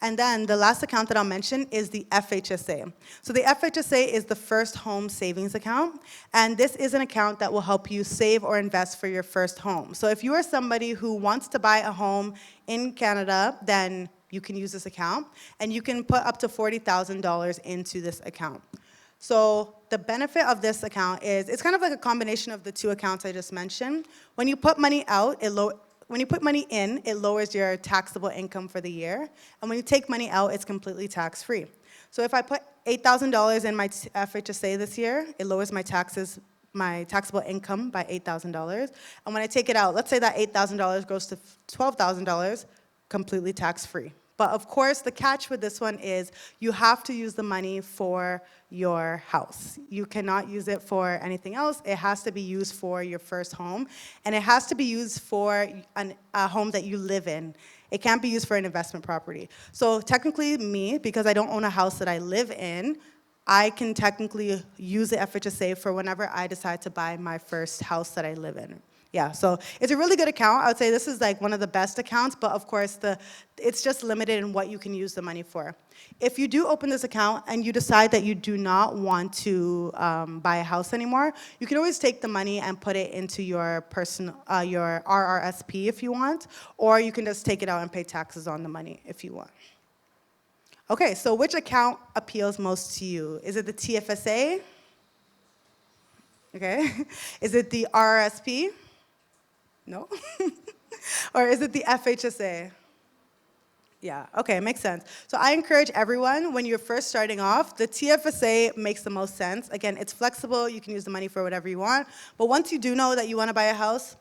And then the last account that I'll mention is the FHSA. So the FHSA is the first home savings account, and this is an account that will help you save or invest for your first home. So if you are somebody who wants to buy a home in Canada, then you can use this account, and you can put up to $40,000 into this account. So the benefit of this account is it's kind of like a combination of the two accounts I just mentioned. When you put money out, when you put money in, it lowers your taxable income for the year. And when you take money out, it's completely tax-free. So if I put $8,000 in my FHSA this year, it lowers my taxable income by $8,000. And when I take it out, let's say that $8,000 goes to $12,000, completely tax-free. But of course, the catch with this one is you have to use the money for your house. You cannot use it for anything else. It has to be used for your first home, and it has to be used for a home that you live in. It can't be used for an investment property. So technically, me, because I don't own a house that I live in, I can technically use the FHSA for whenever I decide to buy my first house that I live in. Yeah, so it's a really good account. I would say this is like one of the best accounts, but of course, it's just limited in what you can use the money for. If you do open this account and you decide that you do not want to buy a house anymore, you can always take the money and put it into your your RRSP if you want, or you can just take it out and pay taxes on the money if you want. Okay, so which account appeals most to you? Is it the TFSA? Okay. Is it the RRSP? No? Or is it the FHSA? Yeah, okay, makes sense. So I encourage everyone, when you're first starting off, the TFSA makes the most sense. Again, it's flexible, you can use the money for whatever you want. But once you do know that you want to buy a house,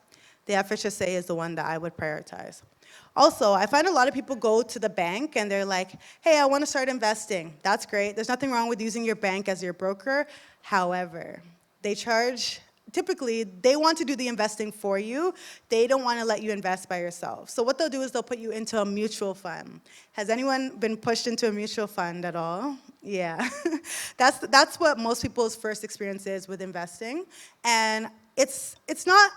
the FHSA is the one that I would prioritize. Also, I find a lot of people go to the bank and they're like, hey, I want to start investing. That's great. There's nothing wrong with using your bank as your broker. However, they charge, typically, they want to do the investing for you. They don't want to let you invest by yourself. So what they'll do is they'll put you into a mutual fund. Has anyone been pushed into a mutual fund at all? Yeah. That's what most people's first experience is with investing. And it's not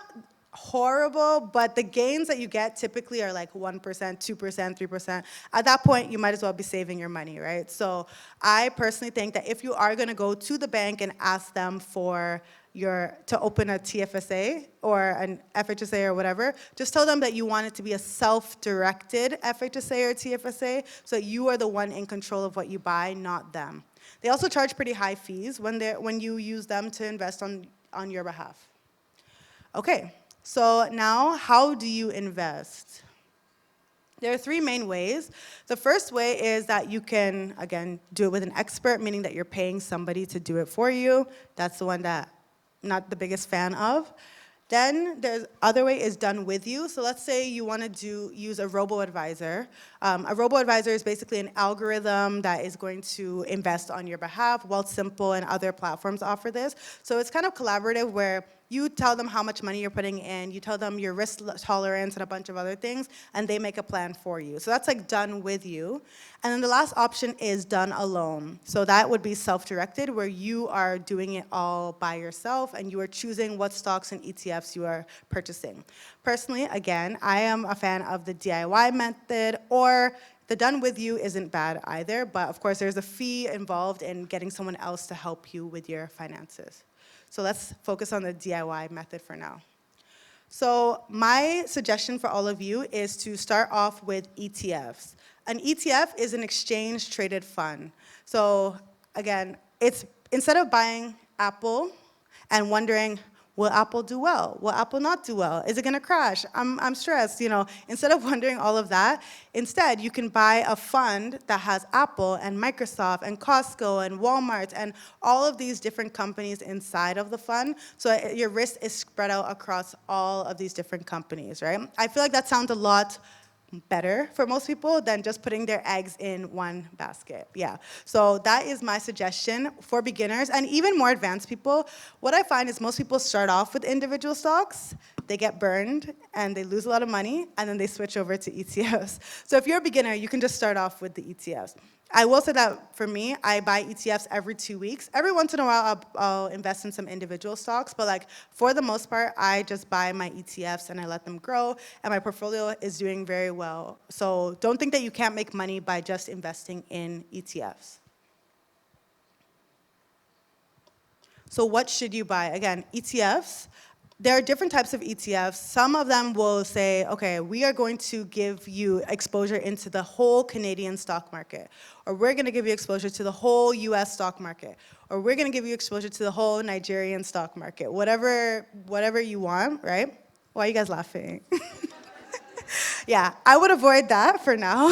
horrible, but the gains that you get typically are like 1%, 2%, 3%. At that point, you might as well be saving your money, right? So I personally think that if you are going to go to the bank and ask them for to open a TFSA or an FHSA or whatever, just tell them that you want it to be a self-directed FHSA or TFSA, so you are the one in control of what you buy, not them. They also charge pretty high fees when you use them to invest on your behalf. Okay. So now, how do you invest? There are three main ways. The first way is that you can, again, do it with an expert, meaning that you're paying somebody to do it for you. That's the one that I'm not the biggest fan of. Then the other way is done with you. So let's say you want to use a robo-advisor. A robo-advisor is basically an algorithm that is going to invest on your behalf. Wealthsimple and other platforms offer this. So it's kind of collaborative where you tell them how much money you're putting in, you tell them your risk tolerance and a bunch of other things, and they make a plan for you. So that's like done with you. And then the last option is done alone. So that would be self-directed, where you are doing it all by yourself and you are choosing what stocks and ETFs you are purchasing. Personally, again, I am a fan of the DIY method, or the done with you isn't bad either, but of course there's a fee involved in getting someone else to help you with your finances. So let's focus on the DIY method for now. So my suggestion for all of you is to start off with ETFs. An ETF is an exchange-traded fund. So again, it's instead of buying Apple and wondering, will Apple do well? Will Apple not do well? Is it going to crash? I'm stressed, Instead of wondering all of that, instead you can buy a fund that has Apple and Microsoft and Costco and Walmart and all of these different companies inside of the fund. So your risk is spread out across all of these different companies, right? I feel like that sounds a lot better for most people than just putting their eggs in one basket. Yeah. So that is my suggestion for beginners and even more advanced people. What I find is most people start off with individual stocks, they get burned and they lose a lot of money, and then they switch over to ETFs. So if you're a beginner, you can just start off with the ETFs. I will say that for me, I buy ETFs every 2 weeks. Every once in a while, I'll invest in some individual stocks, but like for the most part, I just buy my ETFs and I let them grow, and my portfolio is doing very well. So don't think that you can't make money by just investing in ETFs. So what should you buy? Again, ETFs. There are different types of ETFs. Some of them will say, okay, we are going to give you exposure into the whole Canadian stock market, or we're going to give you exposure to the whole US stock market, or we're going to give you exposure to the whole Nigerian stock market, whatever you want, right? Why are you guys laughing? Yeah, I would avoid that for now.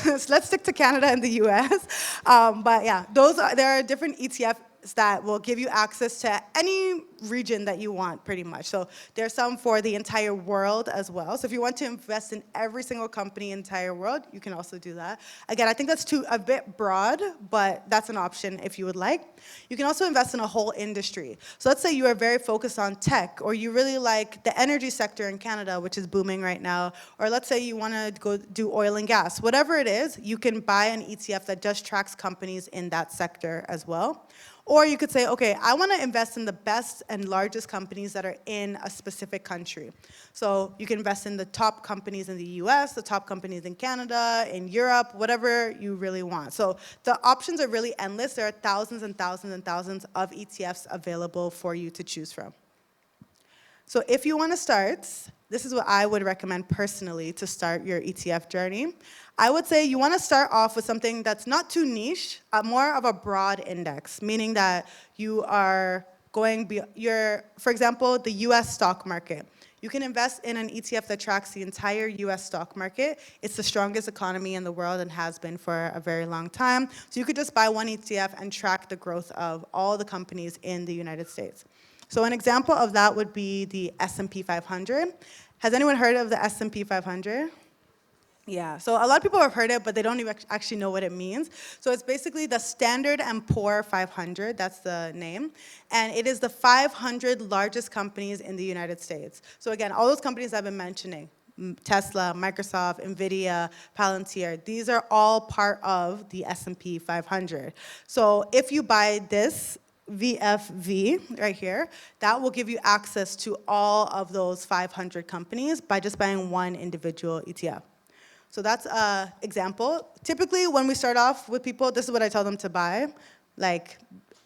So let's stick to Canada and the US. But yeah, there are different ETFs that will give you access to any region that you want, pretty much. So there's some for the entire world as well. So if you want to invest in every single company in the entire world, you can also do that. Again, I think that's a bit broad, but that's an option if you would like. You can also invest in a whole industry. So let's say you are very focused on tech, or you really like the energy sector in Canada, which is booming right now, or let's say you want to go do oil and gas. Whatever it is, you can buy an ETF that just tracks companies in that sector as well. Or you could say, okay, I want to invest in the best and largest companies that are in a specific country. So you can invest in the top companies in the US, the top companies in Canada, in Europe, whatever you really want. So the options are really endless. There are thousands and thousands and thousands of ETFs available for you to choose from. So if you want to start, this is what I would recommend personally to start your ETF journey. I would say you want to start off with something that's not too niche, more of a broad index, meaning that you are for example, the US stock market. You can invest in an ETF that tracks the entire US stock market. It's the strongest economy in the world and has been for a very long time. So you could just buy one ETF and track the growth of all the companies in the United States. So an example of that would be the S&P 500. Has anyone heard of the S&P 500? Yeah, so a lot of people have heard it, but they don't even actually know what it means. So it's basically the Standard & Poor 500, that's the name, and it is the 500 largest companies in the United States. So again, all those companies I've been mentioning, Tesla, Microsoft, NVIDIA, Palantir, these are all part of the S&P 500. So if you buy this VFV right here, that will give you access to all of those 500 companies by just buying one individual ETF. So that's an example. Typically, when we start off with people, this is what I tell them to buy. Like,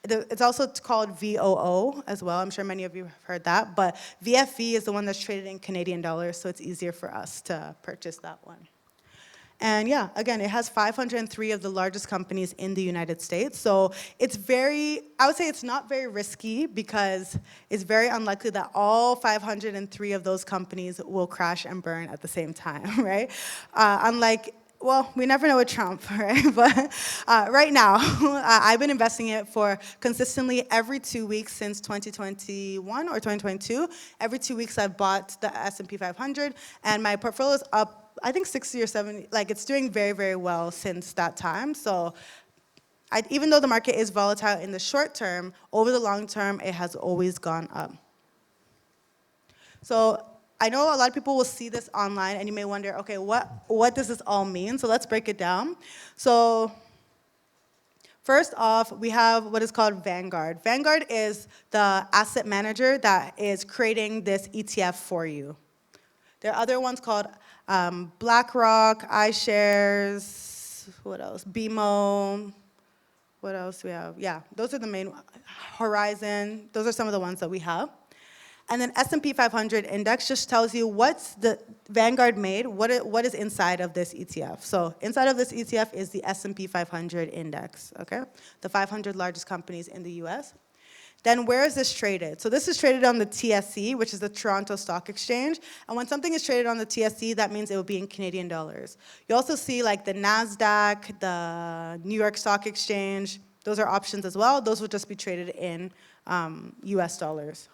it's also called VOO as well. I'm sure many of you have heard that. But VFV is the one that's traded in Canadian dollars, so it's easier for us to purchase that one. And yeah, again, it has 503 of the largest companies in the United States. So it's I would say it's not very risky because it's very unlikely that all 503 of those companies will crash and burn at the same time, right? Unlike, well, we never know with Trump, right? But right now, I've been investing it for consistently every 2 weeks since 2021 or 2022. Every 2 weeks I've bought the S&P 500, and my portfolio is up, I think 60 or 70, like it's doing very, very well since that time. So even though the market is volatile in the short term, over the long term, it has always gone up. So I know a lot of people will see this online and you may wonder, okay, what does this all mean? So let's break it down. So first off, we have what is called Vanguard. Vanguard is the asset manager that is creating this ETF for you. There are other ones called BlackRock, iShares, what else? BMO, what else do we have? Yeah, those are the main, Horizon, those are some of the ones that we have. And then S&P 500 index just tells you what's the Vanguard made, what is inside of this ETF. So inside of this ETF is the S&P 500 index, okay? The 500 largest companies in the US. Then where is this traded? So this is traded on the TSE, which is the Toronto Stock Exchange. And when something is traded on the TSE, that means it will be in Canadian dollars. You also see like the NASDAQ, the New York Stock Exchange. Those are options as well. Those will just be traded in US dollars.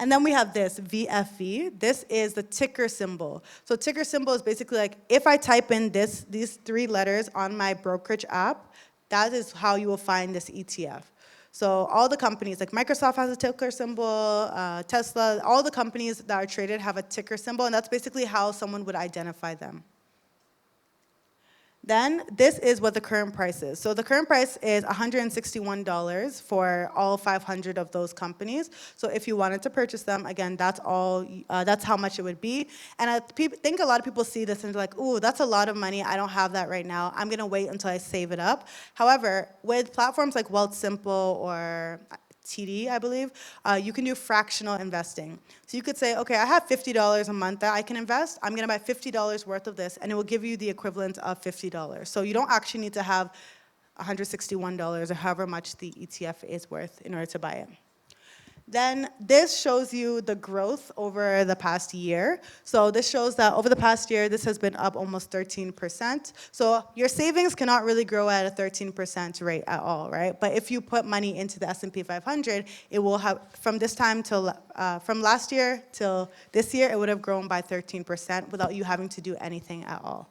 And then we have this, VFV. This is the ticker symbol. So ticker symbol is basically like, if I type in these 3 letters on my brokerage app, that is how you will find this ETF. So all the companies, like Microsoft has a ticker symbol, Tesla, all the companies that are traded have a ticker symbol, and that's basically how someone would identify them. Then this is what the current price is. So the current price is $161 for all 500 of those companies. So if you wanted to purchase them, again, that's how much it would be. And I think a lot of people see this and they're like, ooh, that's a lot of money. I don't have that right now. I'm going to wait until I save it up. However, with platforms like Wealthsimple or TD, I believe, you can do fractional investing. So you could say, okay, I have $50 a month that I can invest. I'm going to buy $50 worth of this, and it will give you the equivalent of $50. So you don't actually need to have $161 or however much the ETF is worth in order to buy it. Then this shows you the growth over the past year. So this shows that over the past year, this has been up almost 13%. So your savings cannot really grow at a 13% rate at all, right? But if you put money into the S&P 500, it will have, from last year till this year, it would have grown by 13% without you having to do anything at all.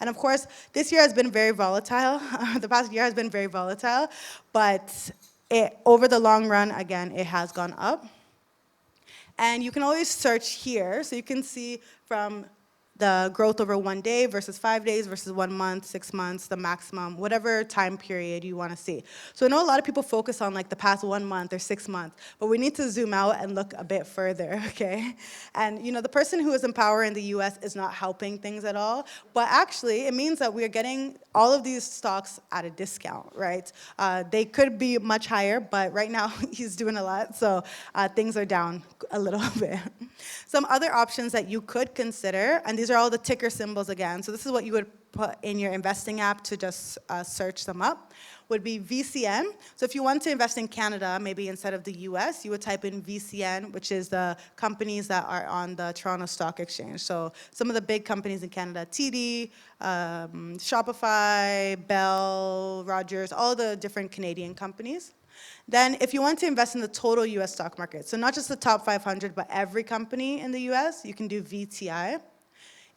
And of course, this year has been very volatile. The past year has been very volatile, but over the long run, again, it has gone up. And you can always search here, so you can see from the growth over 1 day versus 5 days versus 1 month, 6 months, the maximum, whatever time period you want to see. So I know a lot of people focus on like the past 1 month or 6 months, but we need to zoom out and look a bit further, okay? And you know, the person who is in power in the US is not helping things at all, but actually it means that we're getting all of these stocks at a discount, right? They could be much higher, but right now he's doing a lot, so things are down a little bit. Some other options that you could consider, and these these are all the ticker symbols again. So this is what you would put in your investing app to just search them up, would be VCN. So if you want to invest in Canada, maybe instead of the US, you would type in VCN, which is the companies that are on the Toronto Stock Exchange. So some of the big companies in Canada, TD, Shopify, Bell, Rogers, all the different Canadian companies. Then if you want to invest in the total US stock market, so not just the top 500, but every company in the US, you can do VTI.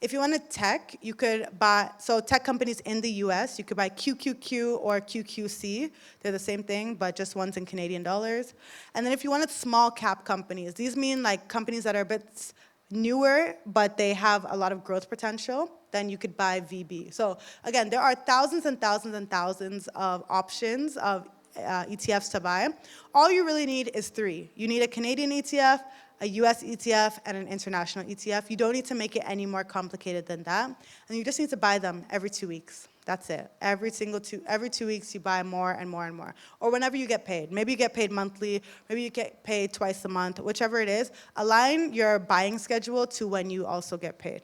If you wanted tech, you could buy, so tech companies in the US, you could buy QQQ or QQC. They're the same thing, but just one's in Canadian dollars. And then if you wanted small cap companies, these mean like companies that are a bit newer, but they have a lot of growth potential, then you could buy VB. So again, there are thousands and thousands and thousands of options of ETFs to buy. All you really need is 3. You need a Canadian ETF, a US ETF, and an international ETF. You don't need to make it any more complicated than that. And you just need to buy them every 2 weeks. That's it. Every 2 weeks, you buy more and more and more. Or whenever you get paid. Maybe you get paid monthly, maybe you get paid twice a month, whichever it is. Align your buying schedule to when you also get paid.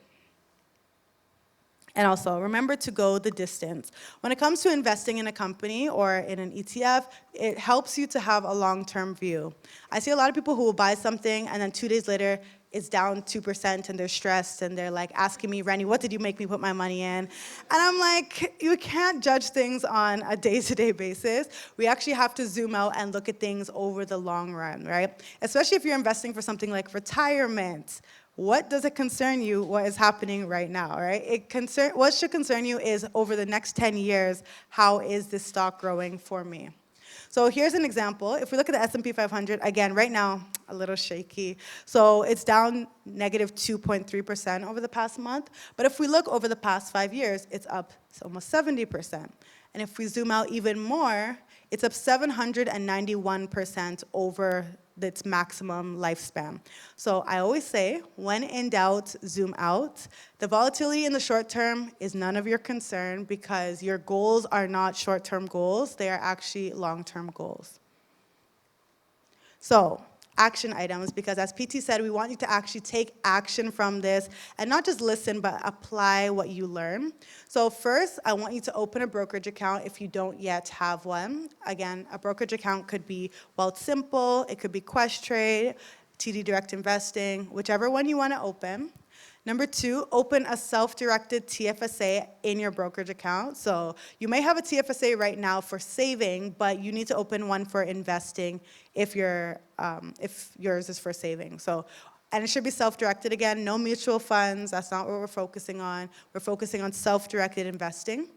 And also, remember to go the distance. When it comes to investing in a company or in an ETF, it helps you to have a long-term view. I see a lot of people who will buy something and then 2 days later, it's down 2% and they're stressed and they're like asking me, Rennie, what did you make me put my money in? And I'm like, you can't judge things on a day-to-day basis. We actually have to zoom out and look at things over the long run, right? Especially if you're investing for something like retirement. What does it concern you what is happening right now, right? What should concern you is over the next 10 years, how is this stock growing for me? So here's an example. If we look at the S&P 500, again, right now, a little shaky. So it's down negative 2.3% over the past month. But if we look over the past 5 years, it's up almost 70%. And if we zoom out even more, it's up 791% over its maximum lifespan. So I always say, when in doubt, zoom out. The volatility in the short term is none of your concern because your goals are not short-term goals. They are actually long-term goals. So, action items, because as PT said, we want you to actually take action from this and not just listen, but apply what you learn. So first, I want you to open a brokerage account if you don't yet have one. Again, a brokerage account could be Wealthsimple, it could be Questrade, TD Direct Investing, whichever one you want to open. Number 2, open a self-directed TFSA in your brokerage account. So you may have a TFSA right now for saving, but you need to open one for investing if yours is for saving. And it should be self-directed again, no mutual funds. That's not what we're focusing on. We're focusing on self-directed investing.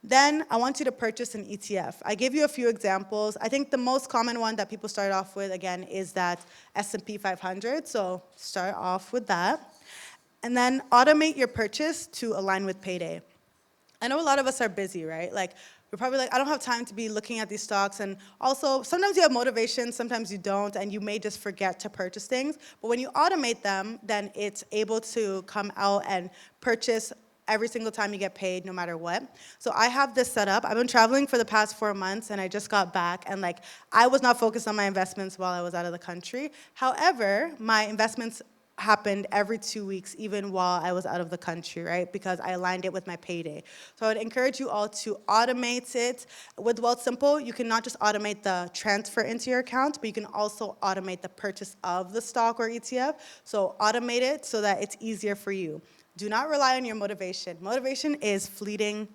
Then I want you to purchase an ETF. I gave you a few examples. I think the most common one that people start off with, again, is that S&P 500. So start off with that. And then automate your purchase to align with payday. I know a lot of us are busy, right? Like, we're probably like, I don't have time to be looking at these stocks. And also, sometimes you have motivation, sometimes you don't, and you may just forget to purchase things. But when you automate them, then it's able to come out and purchase every single time you get paid, no matter what. So I have this set up. I've been traveling for the past 4 months, and I just got back. And like, I was not focused on my investments while I was out of the country. However, my investments happened every 2 weeks, even while I was out of the country, right? Because I aligned it with my payday. So I would encourage you all to automate it. With Wealthsimple, you can not just automate the transfer into your account, but you can also automate the purchase of the stock or ETF. So automate it so that it's easier for you. Do not rely on your motivation. Motivation is fleeting.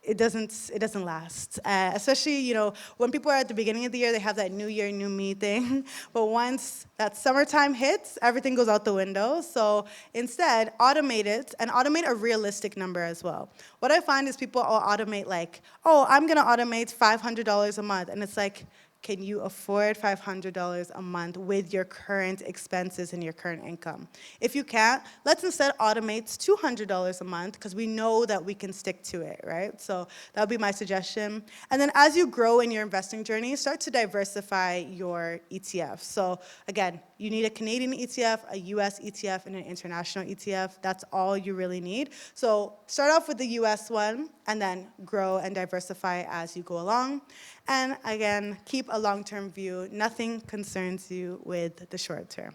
It doesn't last. Especially, when people are at the beginning of the year, they have that new year, new me thing. But once that summertime hits, everything goes out the window. So instead, automate it and automate a realistic number as well. What I find is people will automate like, oh, I'm going to automate $500 a month. And it's like, can you afford $500 a month with your current expenses and your current income? If you can't, let's instead automate $200 a month because we know that we can stick to it, right? So that would be my suggestion. And then as you grow in your investing journey, start to diversify your ETFs. So again, you need a Canadian ETF, a US ETF, and an international ETF. That's all you really need. So start off with the US one and then grow and diversify as you go along. And again, keep a long-term view. Nothing concerns you with the short term.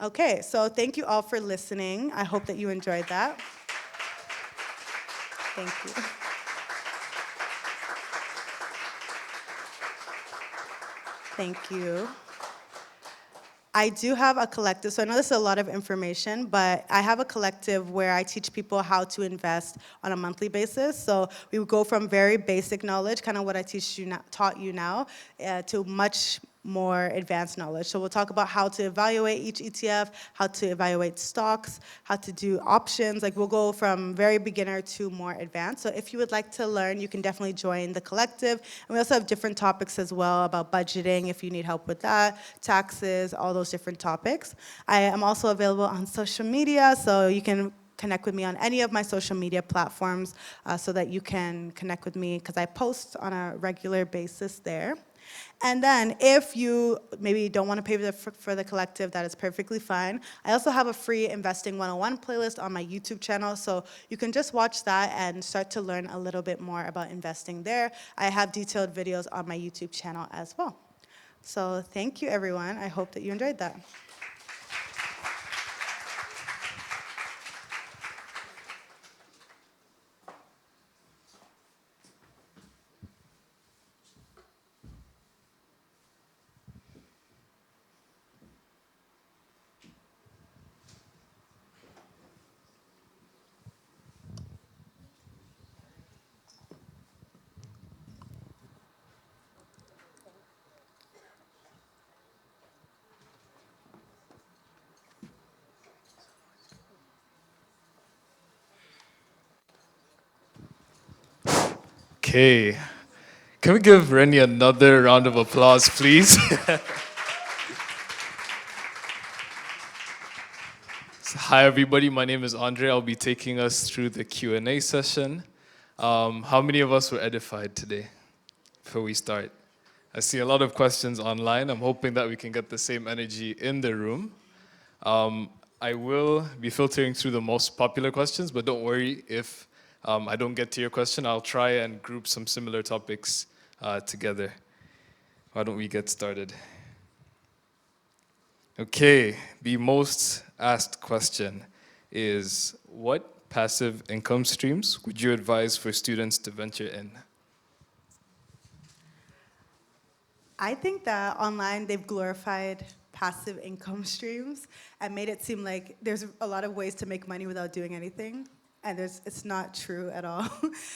Okay, so thank you all for listening. I hope that you enjoyed that. Thank you. Thank you. I do have a collective, so I know this is a lot of information, but I have a collective where I teach people how to invest on a monthly basis. So we would go from very basic knowledge, kind of what I taught you now, to much more advanced knowledge. So we'll talk about how to evaluate each ETF, how to evaluate stocks, how to do options. Like we'll go from very beginner to more advanced. So if you would like to learn, you can definitely join the collective. And we also have different topics as well about budgeting if you need help with that, taxes, all those different topics. I am also available on social media, so you can connect with me on any of my social media platforms so that you can connect with me because I post on a regular basis there. And then if you maybe don't want to pay for the collective, that is perfectly fine. I also have a free Investing 101 playlist on my YouTube channel, so you can just watch that and start to learn a little bit more about investing there. I have detailed videos on my YouTube channel as well. So thank you, everyone. I hope that you enjoyed that. Okay. Can we give Rennie another round of applause, please? Hi, everybody. My name is Andre. I'll be taking us through the Q&A session. How many of us were edified today before we start? I see a lot of questions online. I'm hoping that we can get the same energy in the room. I will be filtering through the most popular questions, but don't worry if I don't get to your question. I'll try and group some similar topics together. Why don't we get started? Okay, the most asked question is, what passive income streams would you advise for students to venture in? I think that online they've glorified passive income streams and made it seem like there's a lot of ways to make money without doing anything. And it's not true at all.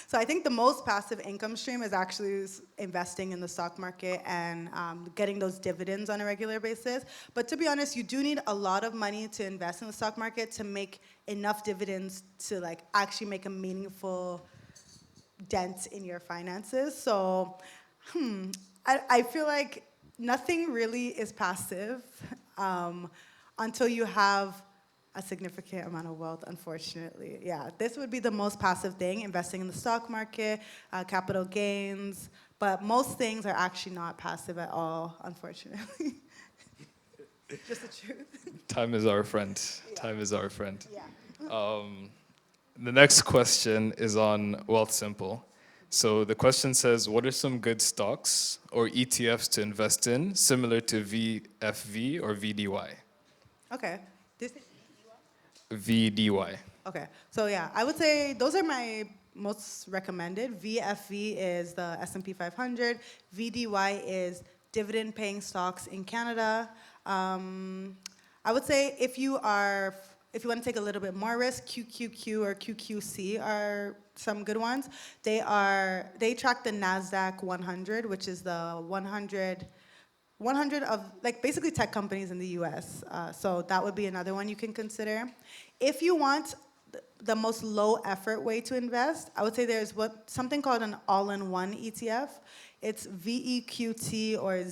So I think the most passive income stream is actually investing in the stock market and getting those dividends on a regular basis. But to be honest, you do need a lot of money to invest in the stock market to make enough dividends to like actually make a meaningful dent in your finances. So I feel like nothing really is passive until you have a significant amount of wealth, unfortunately. Yeah, this would be the most passive thing, investing in the stock market, capital gains, but most things are actually not passive at all, unfortunately. Just the truth. Time is our friend. Yeah. Time is our friend. Yeah. The next question is on Wealth Simple. So the question says, what are some good stocks or ETFs to invest in, similar to VFV or VDY? Okay. VDY. Okay, so yeah, I would say those are my most recommended. VFV is the S&P 500. VDY is dividend-paying stocks in Canada. I would say if you want to take a little bit more risk, QQQ or QQC are some good ones. They track the NASDAQ 100, which is the 100 of like basically tech companies in the US. So that would be another one you can consider. If you want the most low effort way to invest, I would say there's something called an all-in-one ETF. It's VEQT or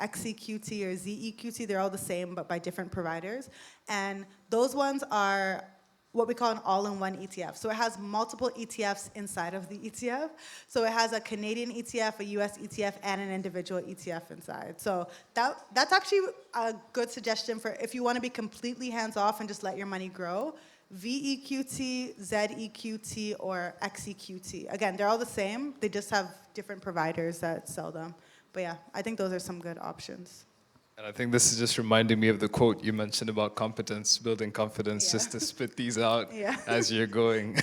XEQT or ZEQT. They're all the same, but by different providers. And those ones are what we call an all-in-one ETF. So it has multiple ETFs inside of the ETF. So it has a Canadian ETF, a US ETF, and an individual ETF inside. So that's actually a good suggestion for if you want to be completely hands-off and just let your money grow. VEQT, ZEQT, or XEQT. Again, they're all the same. They just have different providers that sell them. But yeah, I think those are some good options. And I think this is just reminding me of the quote you mentioned about competence, building confidence, just to spit these out as you're going.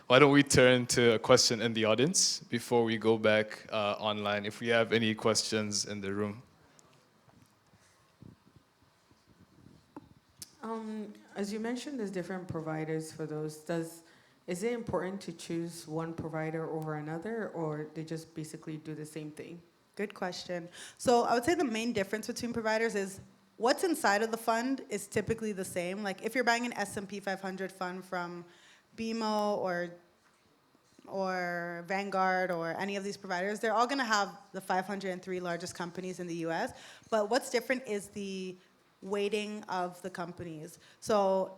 Why don't we turn to a question in the audience before we go back online, if we have any questions in the room. As you mentioned, there's different providers for those. Is it important to choose one provider over another, or they just basically do the same thing? Good question. So I would say the main difference between providers is what's inside of the fund is typically the same. Like if you're buying an S&P 500 fund from BMO or Vanguard or any of these providers, they're all going to have the 503 largest companies in the US. But what's different is the weighting of the companies. So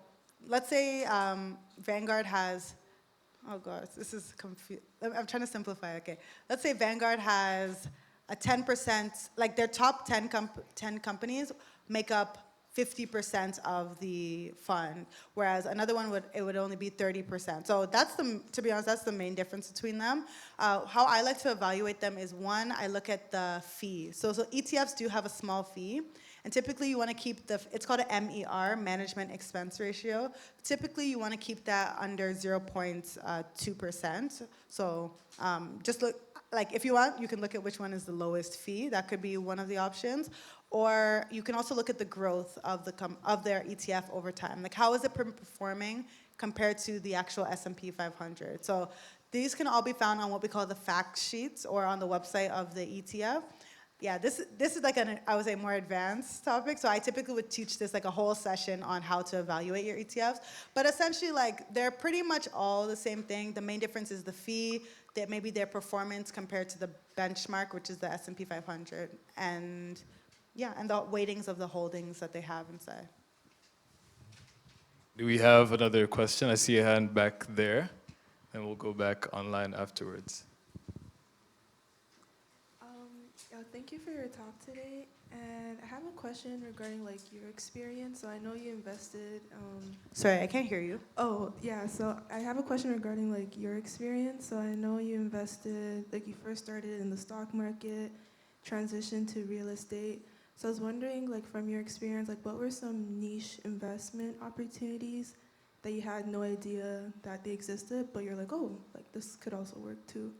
let's say Vanguard has, oh gosh, this is confusing. I'm trying to simplify, okay. Let's say Vanguard has a 10%, like their top 10 companies make up 50% of the fund, whereas another one would only be 30%. So to be honest, that's the main difference between them. How I like to evaluate them is one, I look at the fee. So ETFs do have a small fee, and typically you want to keep it's called an MER, management expense ratio. Typically you want to keep that under 0.2%. So just look, like if you want, you can look at which one is the lowest fee. That could be one of the options. Or you can also look at the growth of their ETF over time. Like how is it performing compared to the actual S&P 500? So these can all be found on what we call the fact sheets or on the website of the ETF. Yeah, this is like I would say more advanced topic. So I typically would teach this like a whole session on how to evaluate your ETFs. But essentially, like they're pretty much all the same thing. The main difference is the fee, that maybe their performance compared to the benchmark, which is the S&P 500, and the weightings of the holdings that they have inside. Do we have another question? I see a hand back there, and we'll go back online afterwards. Thank you for your talk today, and I have a question regarding like your experience. So I know you invested. Sorry, I can't hear you. Oh yeah, so I have a question regarding like your experience. So I know you invested, like you first started in the stock market, transitioned to real estate. So I was wondering, like from your experience, like what were some niche investment opportunities that you had no idea that they existed, but you're like, oh, like this could also work too.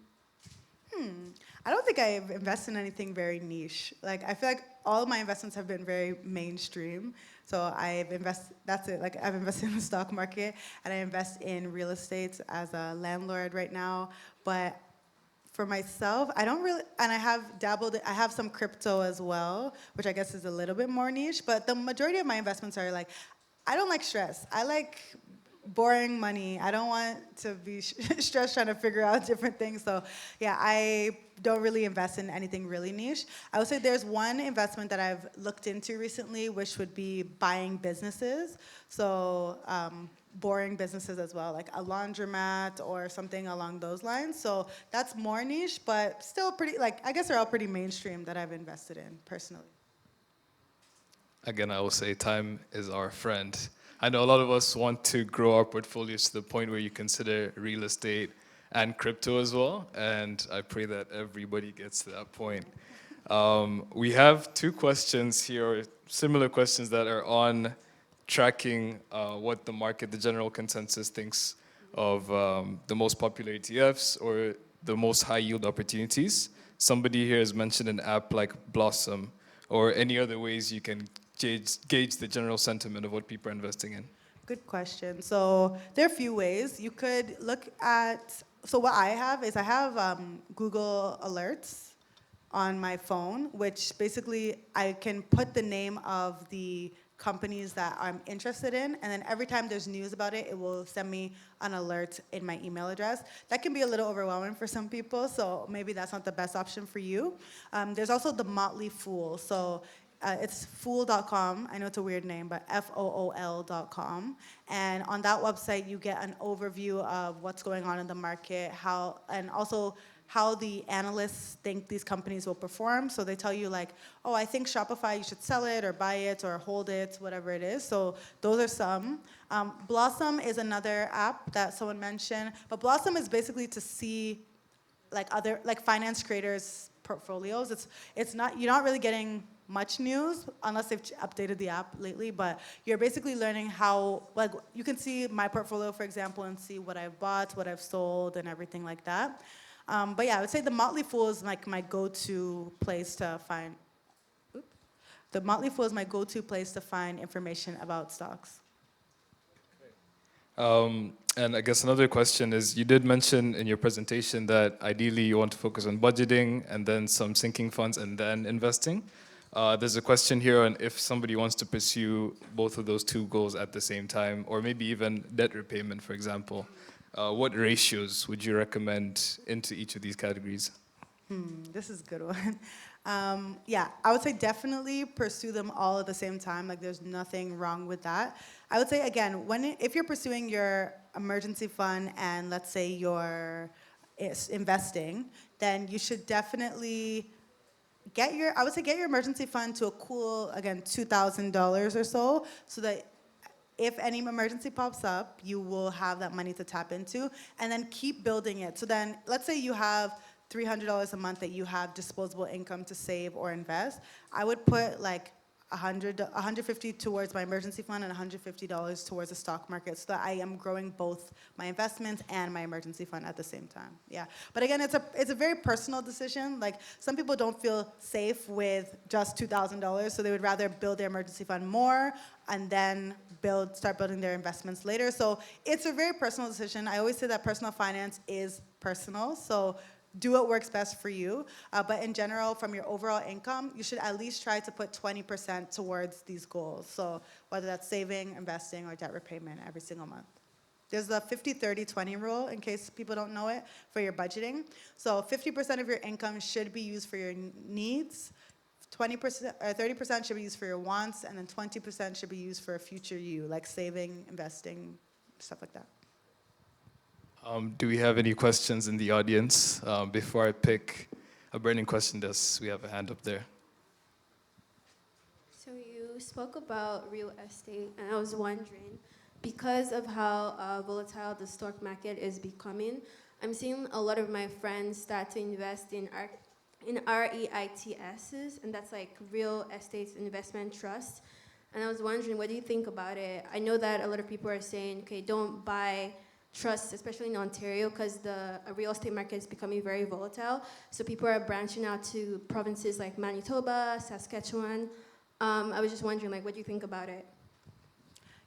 I don't think I've invested in anything very niche. Like I feel like all of my investments have been very mainstream. So that's it. Like I've invested in the stock market and I invest in real estate as a landlord right now. But for myself, I don't really, and I have some crypto as well, which I guess is a little bit more niche. But the majority of my investments are like, I don't like stress. I like boring money. I don't want to be stressed trying to figure out different things. So yeah, I don't really invest in anything really niche. I would say there's one investment that I've looked into recently, which would be buying businesses. So boring businesses as well, like a laundromat or something along those lines. So that's more niche, but still pretty, like, I guess they're all pretty mainstream that I've invested in personally. Again, I will say time is our friend. I know a lot of us want to grow our portfolios to the point where you consider real estate and crypto as well, and I pray that everybody gets to that point. We have two questions here, similar questions that are on tracking what the market, the general consensus thinks of the most popular ETFs or the most high yield opportunities. Somebody here has mentioned an app like Blossom or any other ways you can gauge the general sentiment of what people are investing in. Good question. So there are a few ways. You could look at, so what I have is I have Google Alerts on my phone, which basically I can put the name of the companies that I'm interested in, and then every time there's news about it, it will send me an alert in my email address. That can be a little overwhelming for some people, so maybe that's not the best option for you. There's also the Motley Fool. So it's fool.com. I know it's a weird name, but FOOL.com. And on that website, you get an overview of what's going on in the market, and also how the analysts think these companies will perform. So they tell you like, oh, I think Shopify, you should sell it or buy it or hold it, whatever it is. So those are some. Blossom is another app that someone mentioned, but Blossom is basically to see like other, like finance creators' portfolios. It's not, you're not really getting much news unless they've updated the app lately, but you're basically learning how, like, you can see my portfolio, for example, and see what I've bought, what I've sold, and everything like that. But yeah, I would say the Motley Fool is like my go-to place to find, the Motley Fool is my go-to place to find information about stocks. And I guess another question is, you did mention in your presentation that ideally you want to focus on budgeting and then some sinking funds and then investing. There's a question here on if somebody wants to pursue both of those two goals at the same time, or maybe even debt repayment, for example. What ratios would you recommend into each of these categories? This is a good one. Yeah, I would say definitely pursue them all at the same time. Like, there's nothing wrong with that. I would say, again, if you're pursuing your emergency fund and let's say you're investing, then you should definitely get your emergency fund to a cool, again, $2,000 or so that if any emergency pops up, you will have that money to tap into, and then keep building it. So then, let's say you have $300 a month that you have disposable income to save or invest. I would put like $150 towards my emergency fund and $150 towards the stock market, so that I am growing both my investments and my emergency fund at the same time. Yeah, but again, it's a very personal decision. Like, some people don't feel safe with just $2,000, so they would rather build their emergency fund more and then start building their investments later. So it's a very personal decision. I always say that personal finance is personal, so do what works best for you. But in general, from your overall income, you should at least try to put 20% towards these goals. So whether that's saving, investing, or debt repayment every single month. There's the 50-30-20 rule, in case people don't know it, for your budgeting. So 50% of your income should be used for your needs, 30% should be used for your wants, and then 20% should be used for a future you, like saving, investing, stuff like that. Do we have any questions in the audience? Before I pick a burning question, we have a hand up there. So you spoke about real estate, and I was wondering, because of how volatile the stock market is becoming, I'm seeing a lot of my friends start to invest in REITs, and that's like real estate investment trust. And I was wondering, what do you think about it? I know that a lot of people are saying, okay, don't buy trusts, especially in Ontario, because the real estate market is becoming very volatile. So people are branching out to provinces like Manitoba, Saskatchewan. I was just wondering, like, what do you think about it?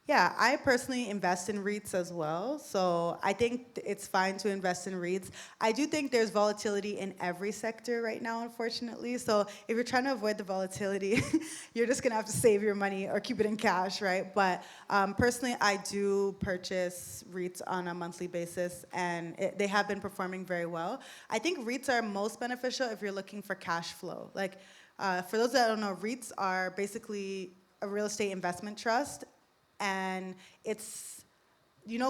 Yeah, I personally invest in REITs as well, so I think it's fine to invest in REITs. I do think there's volatility in every sector right now, unfortunately, so if you're trying to avoid the volatility, you're just gonna have to save your money or keep it in cash, right? But personally, I do purchase REITs on a monthly basis, and they have been performing very well. I think REITs are most beneficial if you're looking for cash flow. Like, for those that don't know, REITs are basically a real estate investment trust. And it's,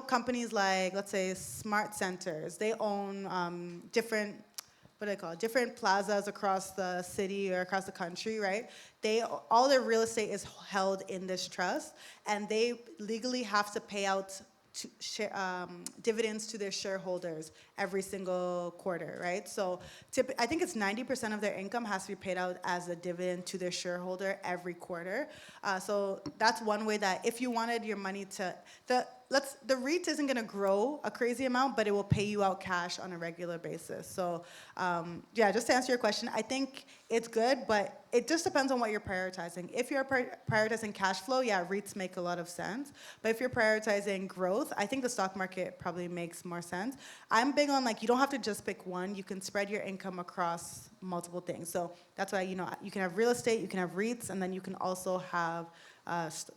companies like, let's say, Smart Centers, they own different plazas across the city or across the country, right? All their real estate is held in this trust, and they legally have to pay out dividends to their shareholders every single quarter, right? So I think it's 90% of their income has to be paid out as a dividend to their shareholder every quarter. So that's one way that if you wanted your money to, the REIT isn't gonna grow a crazy amount, but it will pay you out cash on a regular basis. So yeah, just to answer your question, I think it's good, but it just depends on what you're prioritizing. If you're prioritizing cash flow, yeah, REITs make a lot of sense. But if you're prioritizing growth, I think the stock market probably makes more sense. I'm big on, like, you don't have to just pick one. You can spread your income across multiple things. So that's why, you can have real estate, you can have REITs, and then you can also have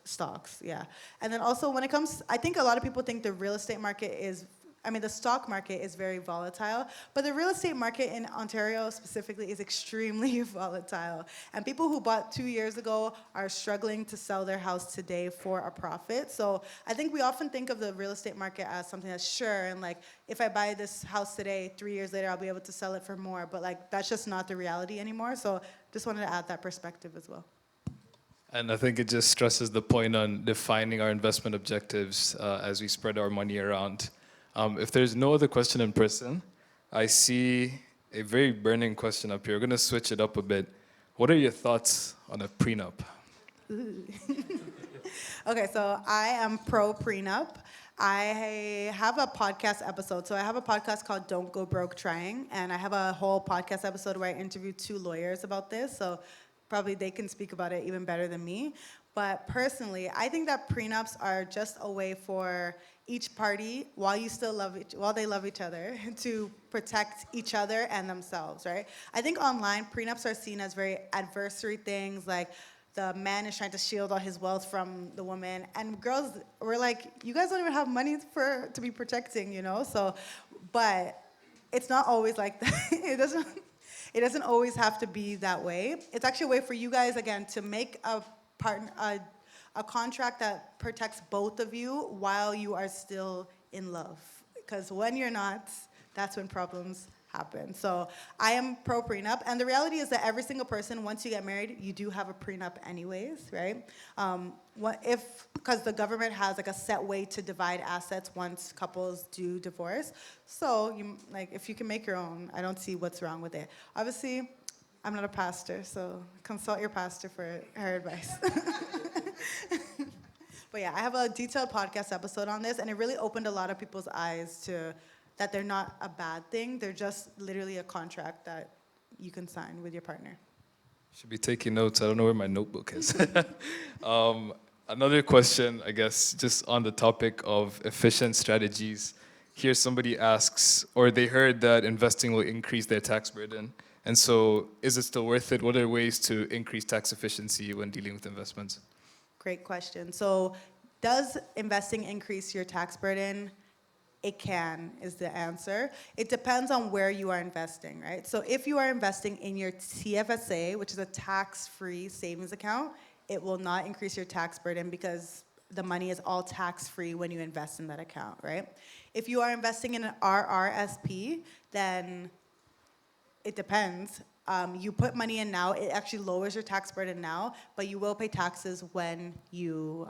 stocks, yeah. And then also when it comes, I think a lot of people think the real estate market the stock market is very volatile, but the real estate market in Ontario specifically is extremely volatile. And people who bought 2 years ago are struggling to sell their house today for a profit. So I think we often think of the real estate market as something that's sure, and like, if I buy this house today, 3 years later, I'll be able to sell it for more. But like, that's just not the reality anymore. So just wanted to add that perspective as well. And I think it just stresses the point on defining our investment objectives as we spread our money around. If there's no other question in person, I see a very burning question up here. We're going to switch it up a bit. What are your thoughts on a prenup? Ooh. Okay, so I am pro prenup. I have a podcast episode. So I have a podcast called Don't Go Broke Trying, and I have a whole podcast episode where I interview 2 lawyers about this. So probably they can speak about it even better than me. But personally, I think that prenups are just a way for each party, while they love each other, to protect each other and themselves, right? I think online prenups are seen as very adversary things, like the man is trying to shield all his wealth from the woman, and girls were like, you guys don't even have money to be protecting, you know? So, but it's not always like that. It doesn't always have to be that way. It's actually a way for you guys, again, to make a contract that protects both of you while you are still in love. Because when you're not, that's when problems happen. So I am pro prenup, and the reality is that every single person, once you get married, you do have a prenup anyways, right? Because the government has like a set way to divide assets once couples do divorce. So if you can make your own, I don't see what's wrong with it. Obviously, I'm not a pastor, so consult your pastor for her advice. But yeah, I have a detailed podcast episode on this, and it really opened a lot of people's eyes to that they're not a bad thing. They're just literally a contract that you can sign with your partner. Should be taking notes. I don't know where my notebook is. Another question, I guess, just on the topic of efficient strategies. Here somebody asks, or they heard that investing will increase their tax burden. And so is it still worth it? What are ways to increase tax efficiency when dealing with investments? Great question. So does investing increase your tax burden? It can, is the answer. It depends on where you are investing, right? So if you are investing in your TFSA, which is a tax-free savings account, it will not increase your tax burden because the money is all tax-free when you invest in that account, right? If you are investing in an RRSP, then it depends. You put money in now, it actually lowers your tax burden now, but you will pay taxes when you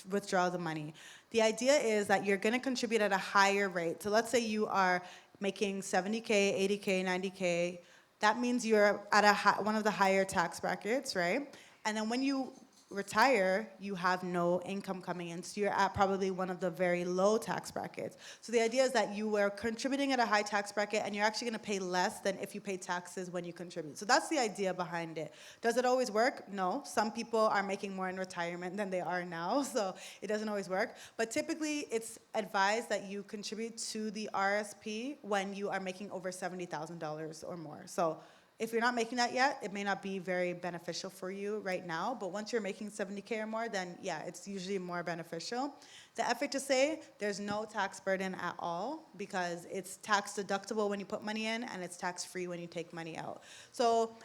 withdraw the money. The idea is that you're going to contribute at a higher rate. So let's say you are making 70K, 80K, 90K. That means you're at one of the higher tax brackets, right? And then when you retire, you have no income coming in. So you're at probably one of the very low tax brackets. So the idea is that you were contributing at a high tax bracket, and you're actually going to pay less than if you pay taxes when you contribute. So that's the idea behind it. Does it always work? No. Some people are making more in retirement than they are now, so it doesn't always work. But typically, it's advised that you contribute to the RSP when you are making over $70,000 or more. So if you're not making that yet, it may not be very beneficial for you right now, but once you're making 70K or more, then yeah, it's usually more beneficial. The FHSA, there's no tax burden at all because it's tax deductible when you put money in and it's tax free when you take money out. So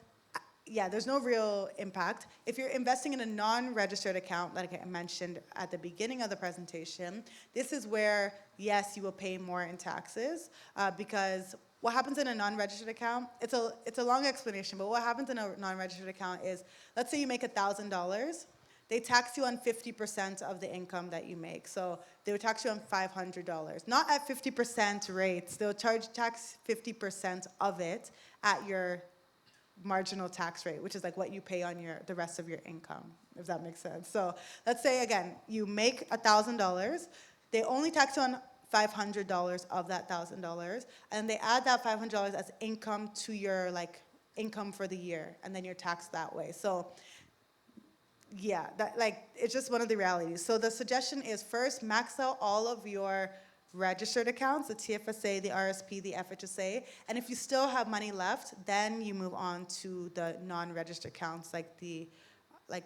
yeah, there's no real impact. If you're investing in a non-registered account, like I mentioned at the beginning of the presentation, this is where, yes, you will pay more in taxes because what happens in a non-registered account, it's a long explanation, but what happens in a non-registered account is, let's say you make $1,000, they tax you on 50% of the income that you make. So they would tax you on $500. Not at 50% rates, they'll tax 50% of it at your marginal tax rate, which is like what you pay on the rest of your income, if that makes sense. So let's say, again, you make $1,000, they only tax you on $500 of that $1,000, and they add that $500 as income to your income for the year, and then you're taxed that way. So yeah, it's just one of the realities. So the suggestion is first max out all of your registered accounts, the TFSA, the RSP, the FHSA, and if you still have money left, then you move on to the non-registered accounts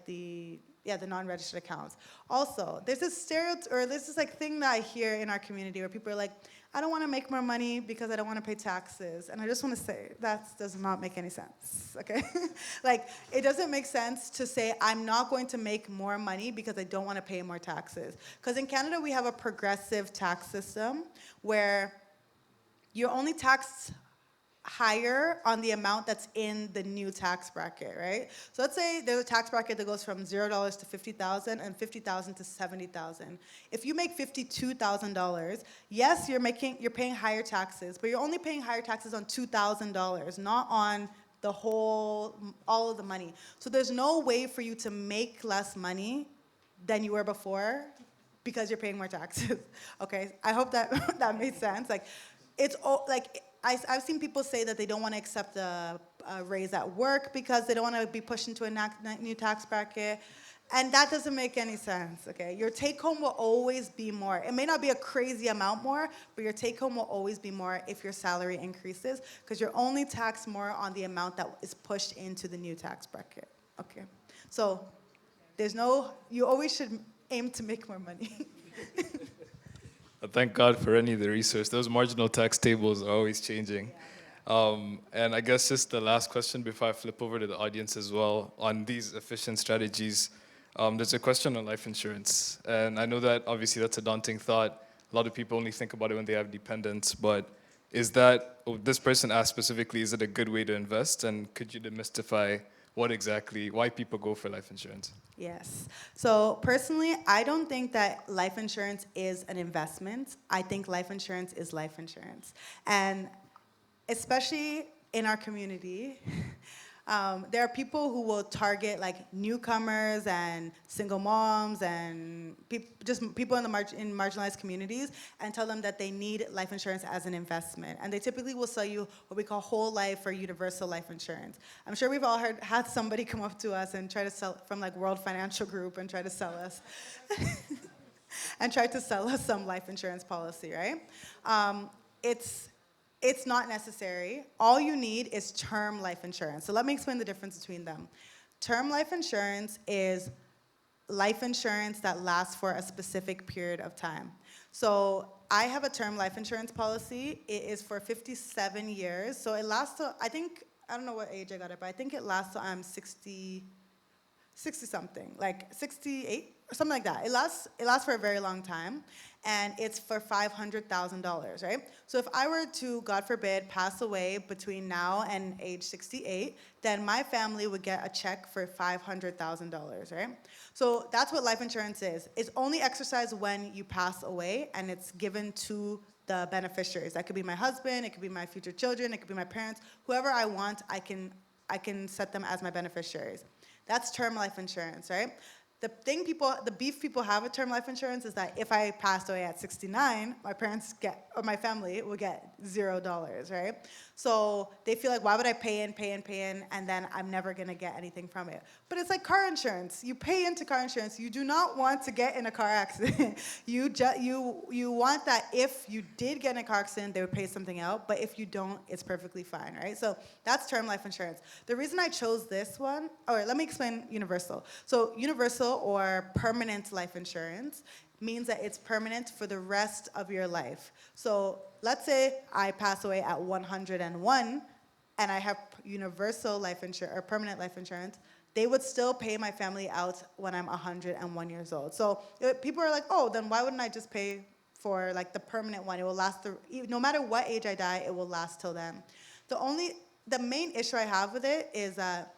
the non-registered accounts. Also, there's this thing that I hear in our community where people are like, I don't want to make more money because I don't want to pay taxes. And I just want to say, that does not make any sense, okay? It doesn't make sense to say, I'm not going to make more money because I don't want to pay more taxes. Because in Canada, we have a progressive tax system where you're only taxed higher on the amount that's in the new tax bracket, right? So let's say there's a tax bracket that goes from $0 to $50,000 and $50,000 to $70,000. If you make $52,000, yes, you're paying higher taxes, but you're only paying higher taxes on $2,000, not on all of the money. So there's no way for you to make less money than you were before because you're paying more taxes. Okay, I hope that that made sense. Like, I've seen people say that they don't want to accept a raise at work because they don't want to be pushed into a new tax bracket. And that doesn't make any sense, okay? Your take home will always be more. It may not be a crazy amount more, but your take home will always be more if your salary increases because you're only taxed more on the amount that is pushed into the new tax bracket, okay? So you always should aim to make more money. Thank God for any of the research. Those marginal tax tables are always changing. And I guess just the last question before I flip over to the audience as well on these efficient strategies. There's a question on life insurance. And I know that obviously that's a daunting thought. A lot of people only think about it when they have dependents. But this person asked specifically, is it a good way to invest? And could you demystify why people go for life insurance? Yes. So personally, I don't think that life insurance is an investment. I think life insurance is life insurance. And especially in our community, there are people who will target like newcomers and single moms and people in marginalized communities and tell them that they need life insurance as an investment. And they typically will sell you what we call whole life or universal life insurance. I'm sure we've all had somebody come up to us and try to sell from like World Financial Group and try to sell us and try to sell us some life insurance policy, right? It's not necessary. All you need is term life insurance. So let me explain the difference between them. Term life insurance is life insurance that lasts for a specific period of time. So I have a term life insurance policy. It is for 57 years. So it lasts till, I don't know what age I got it, but I think it lasts till I'm 60 something, like 68 or something like that. It lasts for a very long time, and it's for $500,000, right? So if I were to, God forbid, pass away between now and age 68, then my family would get a check for $500,000, right? So that's what life insurance is. It's only exercised when you pass away, and it's given to the beneficiaries. That could be my husband, it could be my future children, it could be my parents, whoever I want, I can set them as my beneficiaries. That's term life insurance, right? The beef people have with term life insurance is that if I passed away at 69, my family will get $0, right? So they feel like, why would I pay in, and then I'm never gonna get anything from it? But it's like car insurance. You pay into car insurance. You do not want to get in a car accident. You want that if you did get in a car accident, they would pay something out, but if you don't, it's perfectly fine, right? So that's term life insurance. The reason I chose this one, let me explain universal. So universal or permanent life insurance means that it's permanent for the rest of your life. So let's say I pass away at 101 and I have universal life insurance or permanent life insurance, they would still pay my family out when I'm 101 years old. So people are like, oh, then why wouldn't I just pay for like the permanent one? It will last, no matter what age I die, it will last till then. The main issue I have with it is that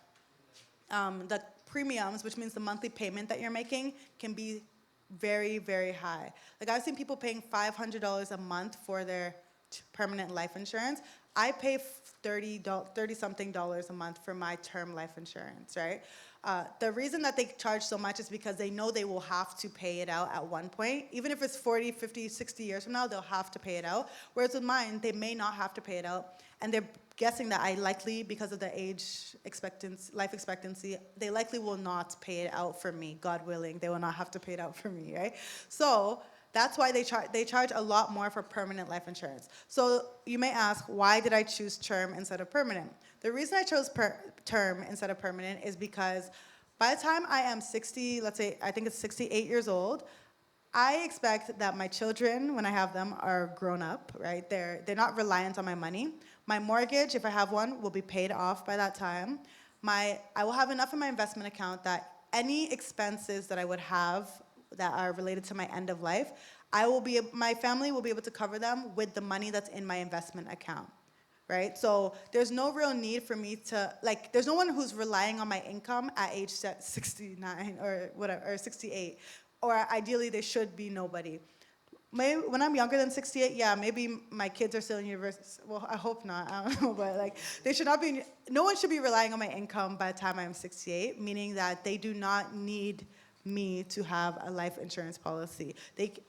the premiums, which means the monthly payment that you're making, can be very, very high. Like I've seen people paying $500 a month for their permanent life insurance. I pay $30-something a month for my term life insurance, right? The reason that they charge so much is because they know they will have to pay it out at one point. Even if it's 40, 50, 60 years from now, they'll have to pay it out. Whereas with mine, they may not have to pay it out. And they're guessing that I likely, because of the life expectancy, they likely will not pay it out for me, God willing. They will not have to pay it out for me, right? So that's why they charge a lot more for permanent life insurance. So you may ask, why did I choose term instead of permanent? The reason I chose term instead of permanent is because by the time I am 60, let's say, I think it's 68 years old, I expect that my children, when I have them, are grown up, right? They're not reliant on my money. My mortgage, if I have one, will be paid off by that time. I will have enough in my investment account that any expenses that I would have that are related to my end of life, my family will be able to cover them with the money that's in my investment account, right? So there's no real need for me to, there's no one who's relying on my income at age 69 or whatever, or 68, or ideally there should be nobody. maybe when I'm younger than 68, yeah, maybe my kids are still in university. Well, I hope not. I don't know, but like they should not be. No one should be relying on my income by the time I'm 68, meaning that they do not need me to have a life insurance policy.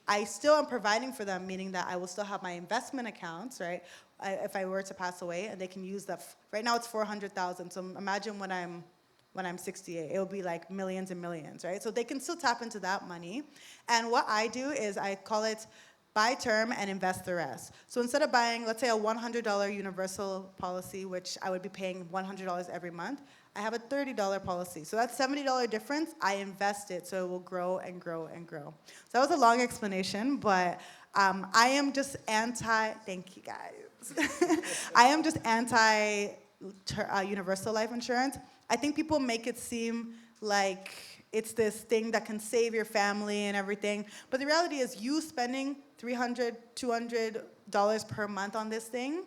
I still am providing for them, meaning that I will still have my investment accounts, right? If I were to pass away, and they can use that. Right now it's 400,000. So imagine when I'm 68, it will be like millions and millions, right? So they can still tap into that money. And what I do is I call it buy term and invest the rest. So instead of buying, let's say, a $100 universal policy, which I would be paying $100 every month, I have a $30 policy. So that $70 difference, I invest it so it will grow and grow and grow. So that was a long explanation, but I am just thank you guys. I am just anti universal life insurance. I think people make it seem like it's this thing that can save your family and everything. But the reality is you spending $300, $200 per month on this thing,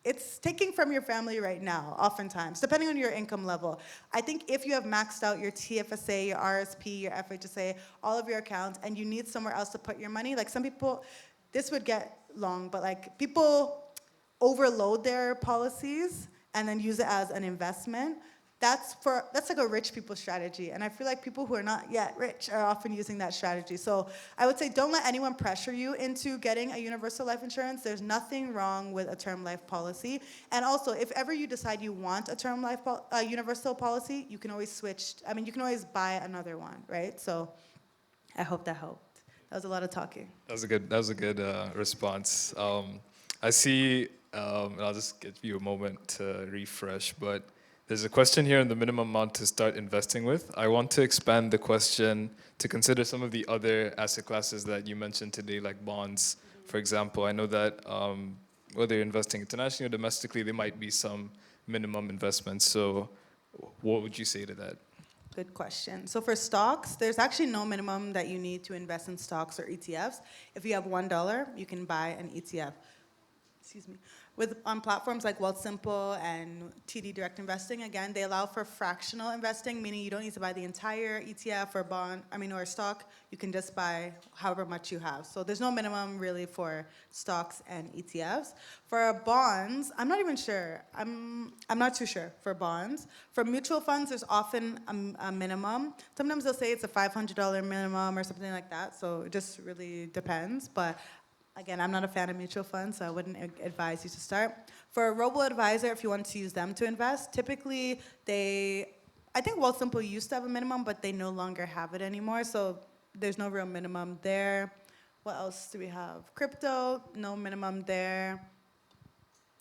it's taking from your family right now, oftentimes, depending on your income level. I think if you have maxed out your TFSA, your RSP, your FHSA, all of your accounts, and you need somewhere else to put your money, like some people, this would get long, but like people overload their policies and then use it as an investment. That's like a rich people strategy. And I feel like people who are not yet rich are often using that strategy. So I would say don't let anyone pressure you into getting a universal life insurance. There's nothing wrong with a term life policy. And also, if ever you decide you want a term life universal policy, you can always switch. I mean, you can always buy another one, right? So I hope that helped. That was a lot of talking. That was a good response. I see, and I'll just give you a moment to refresh, but there's a question here on the minimum amount to start investing with. I want to expand the question to consider some of the other asset classes that you mentioned today, like bonds, for example. I know that whether you're investing internationally or domestically, there might be some minimum investments. So what would you say to that? Good question. So for stocks, there's actually no minimum that you need to invest in stocks or ETFs. If you have $1, you can buy an ETF. Excuse me. On platforms like Wealthsimple and TD Direct Investing, again, they allow for fractional investing, meaning you don't need to buy the entire ETF or or stock. You can just buy however much you have. So there's no minimum really for stocks and ETFs. For bonds, I'm not even sure. I'm not too sure for bonds. For mutual funds, there's often a minimum. Sometimes they'll say it's a $500 minimum or something like that. So it just really depends. But again, I'm not a fan of mutual funds, so I wouldn't advise you to start. For a robo-advisor, if you want to use them to invest, typically I think Wealthsimple used to have a minimum, but they no longer have it anymore, so there's no real minimum there. What else do we have? Crypto, no minimum there.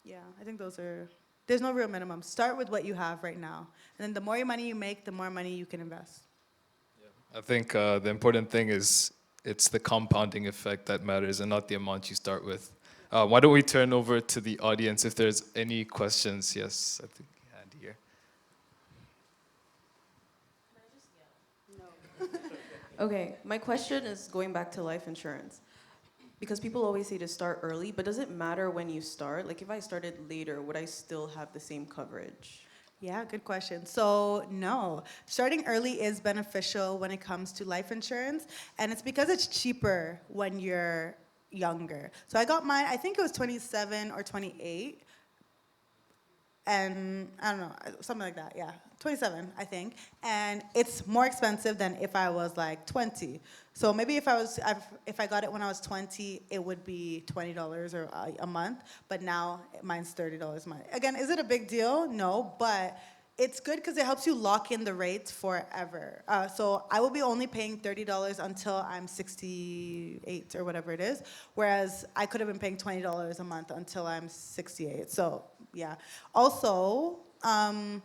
Yeah, I think there's no real minimum. Start with what you have right now. And then the more money you make, the more money you can invest. I think the important thing is it's the compounding effect that matters and not the amount you start with. Why don't we turn over to the audience if there's any questions? Yes, I think hand here. Okay, my question is going back to life insurance. Because people always say to start early, but does it matter when you start? Like if I started later, would I still have the same coverage? Yeah, good question. So no, starting early is beneficial when it comes to life insurance, and it's because it's cheaper when you're younger. So I got mine, I think it was 27 or 28, and I don't know, something like that, yeah. 27, I think, and it's more expensive than if I was like 20. So maybe if I got it when I was 20, it would be $20 or a month, but now mine's $30 a month. Again, is it a big deal? No, but it's good because it helps you lock in the rates forever. So I will be only paying $30 until I'm 68 or whatever it is, whereas I could have been paying $20 a month until I'm 68. So yeah. Also, I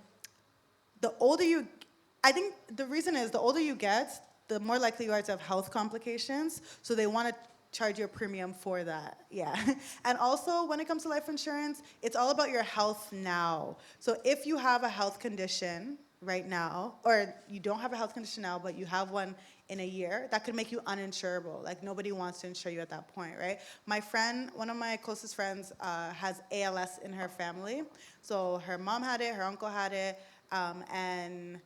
think the reason is the older you get, the more likely you are to have health complications. So they want to charge you a premium for that. Yeah. And also, when it comes to life insurance, it's all about your health now. So if you have a health condition right now, or you don't have a health condition now, but you have one in a year, that could make you uninsurable. Like nobody wants to insure you at that point, right? My friend, one of my closest friends, has ALS in her family. So her mom had it, her uncle had it, and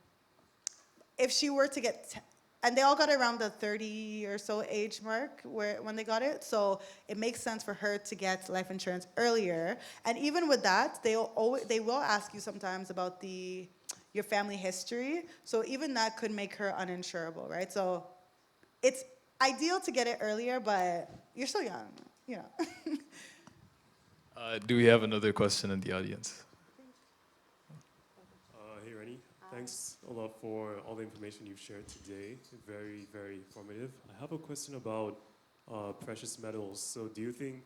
if she were to get and they all got it around the 30 or so age mark when they got it. So it makes sense for her to get life insurance earlier. And even with that, they will ask you sometimes about your family history. So even that could make her uninsurable, right? So it's ideal to get it earlier, but you're still young, you know. Do we have another question in the audience? Hey, Rennie. Thanks a lot for all the information you've shared today. Very, very informative. I have a question about precious metals. So do you think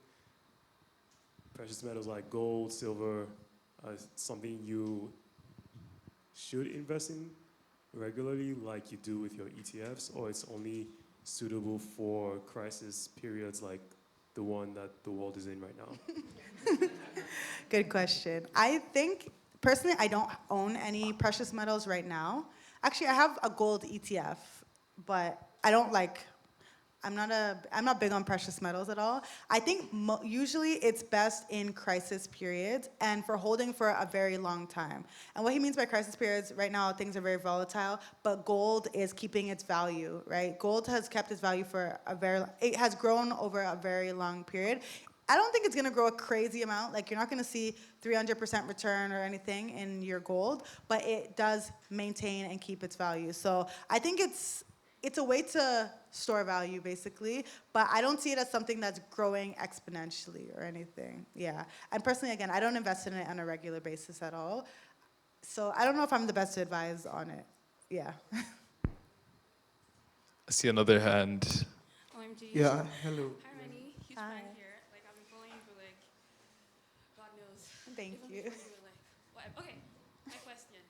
precious metals like gold, silver, something you should invest in regularly like you do with your ETFs, or it's only suitable for crisis periods like the one that the world is in right now? Good question. I think, personally, I don't own any precious metals right now. Actually, I have a gold ETF, but I don't I'm not big on precious metals at all. I think usually it's best in crisis periods and for holding for a very long time. And what he means by crisis periods, right now things are very volatile, but gold is keeping its value, right? Gold has kept its value for it has grown over a very long period. I don't think it's gonna grow a crazy amount. Like, you're not gonna see 300% return or anything in your gold, but it does maintain and keep its value. So I think it's a way to store value, basically, but I don't see it as something that's growing exponentially or anything. Yeah. And personally, again, I don't invest in it on a regular basis at all. So I don't know if I'm the best to advise on it. Yeah. I see another hand. OMG. Yeah, hello. Hi, Rennie. Huge fan here. Like, I've been following you for, like, God knows. Thank Even you. before you were, like, what? Okay, my question.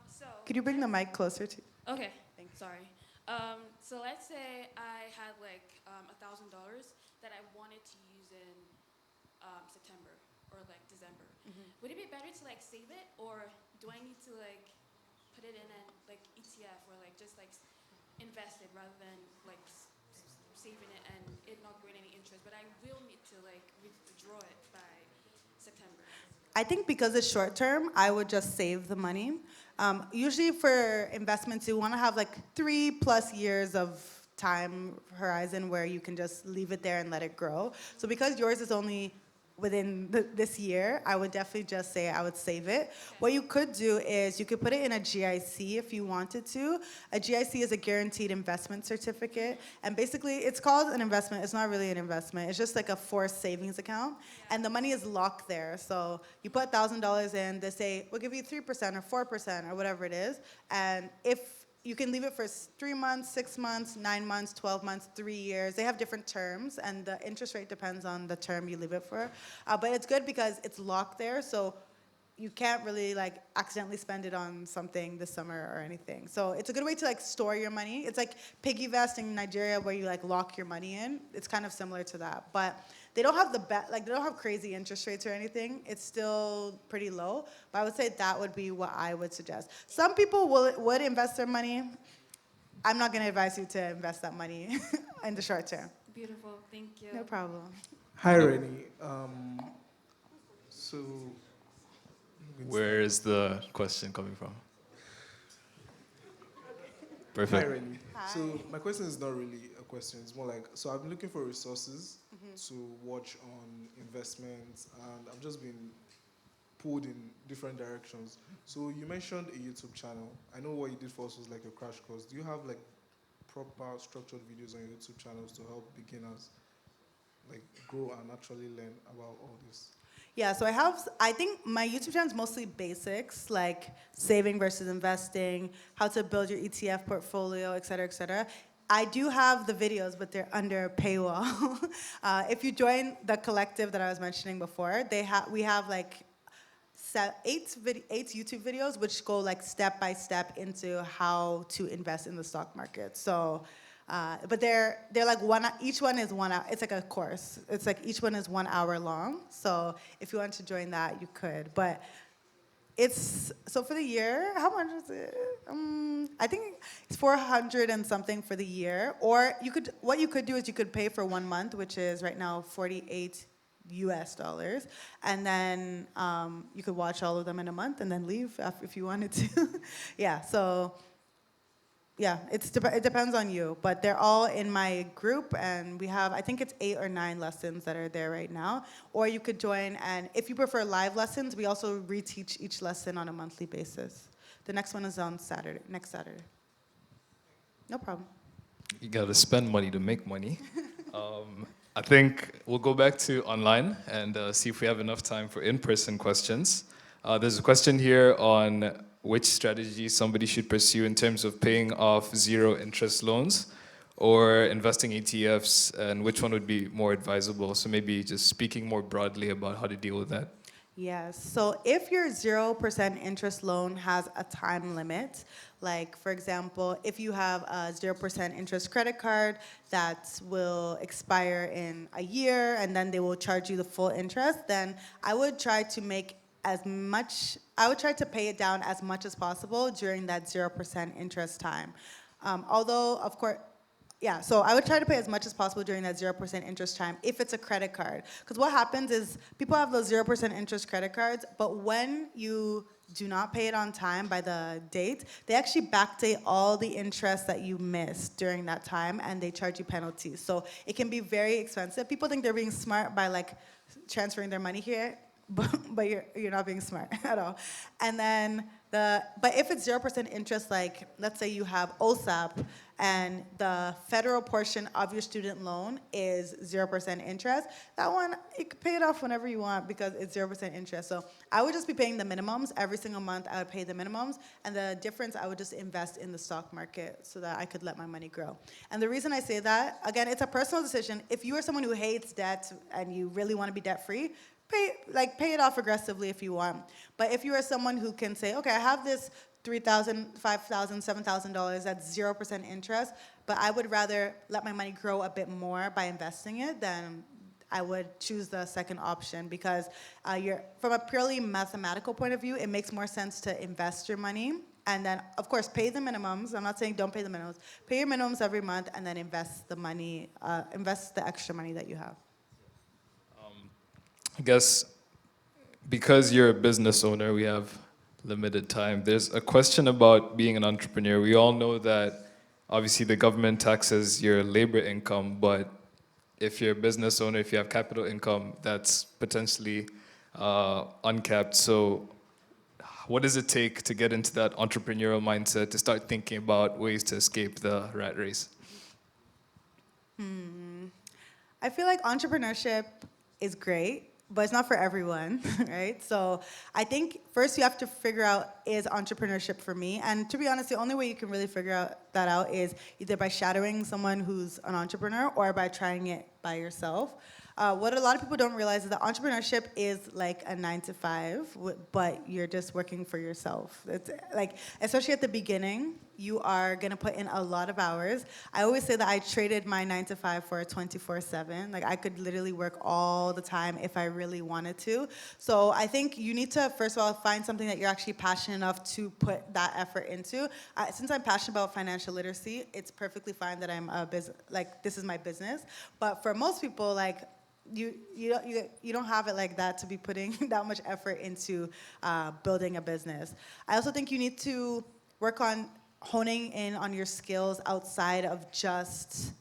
So. Could you bring the mic closer to? Okay, sorry. So let's say I had, like, $1,000 that I wanted to use in September or, like, December. Would it be better to, like, save it, or do I need to, like, put it in an, like, ETF or, like, just, like, invest it rather than, like, saving it and it not growing any interest? But I will need to, like, withdraw it by September. I think because it's short term, I would just save the money. Usually for investments, you want to have like 3+ years of time horizon where you can just leave it there and let it grow. So because yours is only within this year, I would definitely just say I would save it. What you could do is you could put it in a GIC if you wanted to. A GIC is a guaranteed investment certificate. And basically, it's called an investment. It's not really an investment. It's just like a forced savings account. And the money is locked there. So you put $1,000 in, they say, we'll give you 3% or 4% or whatever it is. And if you can leave it for 3 months, 6 months, 9 months, 12 months, 3 years. They have different terms, and the interest rate depends on the term you leave it for. But it's good because it's locked there, so you can't really like accidentally spend it on something this summer or anything. So it's a good way to like store your money. It's like piggy vest in Nigeria where you like lock your money in. It's kind of similar to that, but they don't have they don't have crazy interest rates or anything. It's still pretty low, but I would say that would be what I would suggest. Some people would invest their money. I'm not going to advise you to invest that money in the short term. Beautiful, thank you. No problem. Hi, Rennie. So, Where is the question coming from? hi, Perfect. Rennie. So my question is not really a question. It's more like, so I've been looking for resources to watch on investments, and I've just been pulled in different directions. So you mentioned a YouTube channel. I know what you did for us was like a crash course. Do you have like proper structured videos on your YouTube channels to help beginners like grow and actually learn about all this? Yeah, so I think my YouTube channel is mostly basics, like saving versus investing, how to build your ETF portfolio, et cetera, et cetera. I do have the videos, but they're under a paywall. If you join the collective that I was mentioning before, we have like 8 YouTube videos which go like step by step into how to invest in the stock market. So, but they're like each one is 1 hour. It's like a course. It's like each one is 1 hour long. So if you want to join that, you could. But so for the year, how much is it? I think it's 400 and something for the year. Or what you could do is you could pay for 1 month, which is right now $48 US, and then you could watch all of them in a month and then leave if you wanted to. Yeah, so yeah, it depends on you, but they're all in my group, and we have, I think it's 8 or 9 lessons that are there right now. Or you could join, and if you prefer live lessons, we also reteach each lesson on a monthly basis. The next one is on Saturday, next Saturday. No problem. You gotta spend money to make money. I think we'll go back to online and see if we have enough time for in-person questions. There's a question here on which strategy somebody should pursue in terms of paying off zero interest loans or investing ETFs, and which one would be more advisable. So maybe just speaking more broadly about how to deal with that. Yes. So if your 0% interest loan has a time limit, like for example, if you have a 0% interest credit card that will expire in a year and then they will charge you the full interest, then I would try to pay it down as much as possible during that 0% interest time. Although, of course, yeah, so I would try to pay as much as possible during that 0% interest time if it's a credit card. Because what happens is people have those 0% interest credit cards, but when you do not pay it on time by the date, they actually backdate all the interest that you missed during that time, and they charge you penalties. So it can be very expensive. People think they're being smart by like transferring their money here, but you're not being smart at all. And then but if it's 0% interest, like let's say you have OSAP and the federal portion of your student loan is 0% interest, that one, you can pay it off whenever you want because it's 0% interest. So I would just be paying the minimums. Every single month I would pay the minimums, and the difference I would just invest in the stock market so that I could let my money grow. And the reason I say that, again, it's a personal decision. If you are someone who hates debt and you really want to be debt-free, pay it off aggressively if you want. But if you are someone who can say, okay, I have this $3,000, $5,000, $7,000, that's 0% interest, but I would rather let my money grow a bit more by investing it, then I would choose the second option because from a purely mathematical point of view, it makes more sense to invest your money and then, of course, pay the minimums. I'm not saying don't pay the minimums. Pay your minimums every month and then invest the extra money that you have. I guess because you're a business owner, we have limited time. There's a question about being an entrepreneur. We all know that obviously the government taxes your labor income, but if you're a business owner, if you have capital income, that's potentially uncapped. So what does it take to get into that entrepreneurial mindset, to start thinking about ways to escape the rat race? I feel like entrepreneurship is great, but it's not for everyone, right? So I think first you have to figure out, is entrepreneurship for me? And to be honest, the only way you can really figure that out is either by shadowing someone who's an entrepreneur or by trying it by yourself. What a lot of people don't realize is that entrepreneurship is like a 9-to-5, but you're just working for yourself. It's like, especially at the beginning, you are gonna put in a lot of hours. I always say that I traded my 9-to-5 for a 24/7. Like I could literally work all the time if I really wanted to. So I think you need to, first of all, find something that you're actually passionate enough to put that effort into. Since I'm passionate about financial literacy, it's perfectly fine that I'm this is my business. But for most people, like, you don't have it like that to be putting that much effort into building a business. I also think you need to work on honing in on your skills outside of just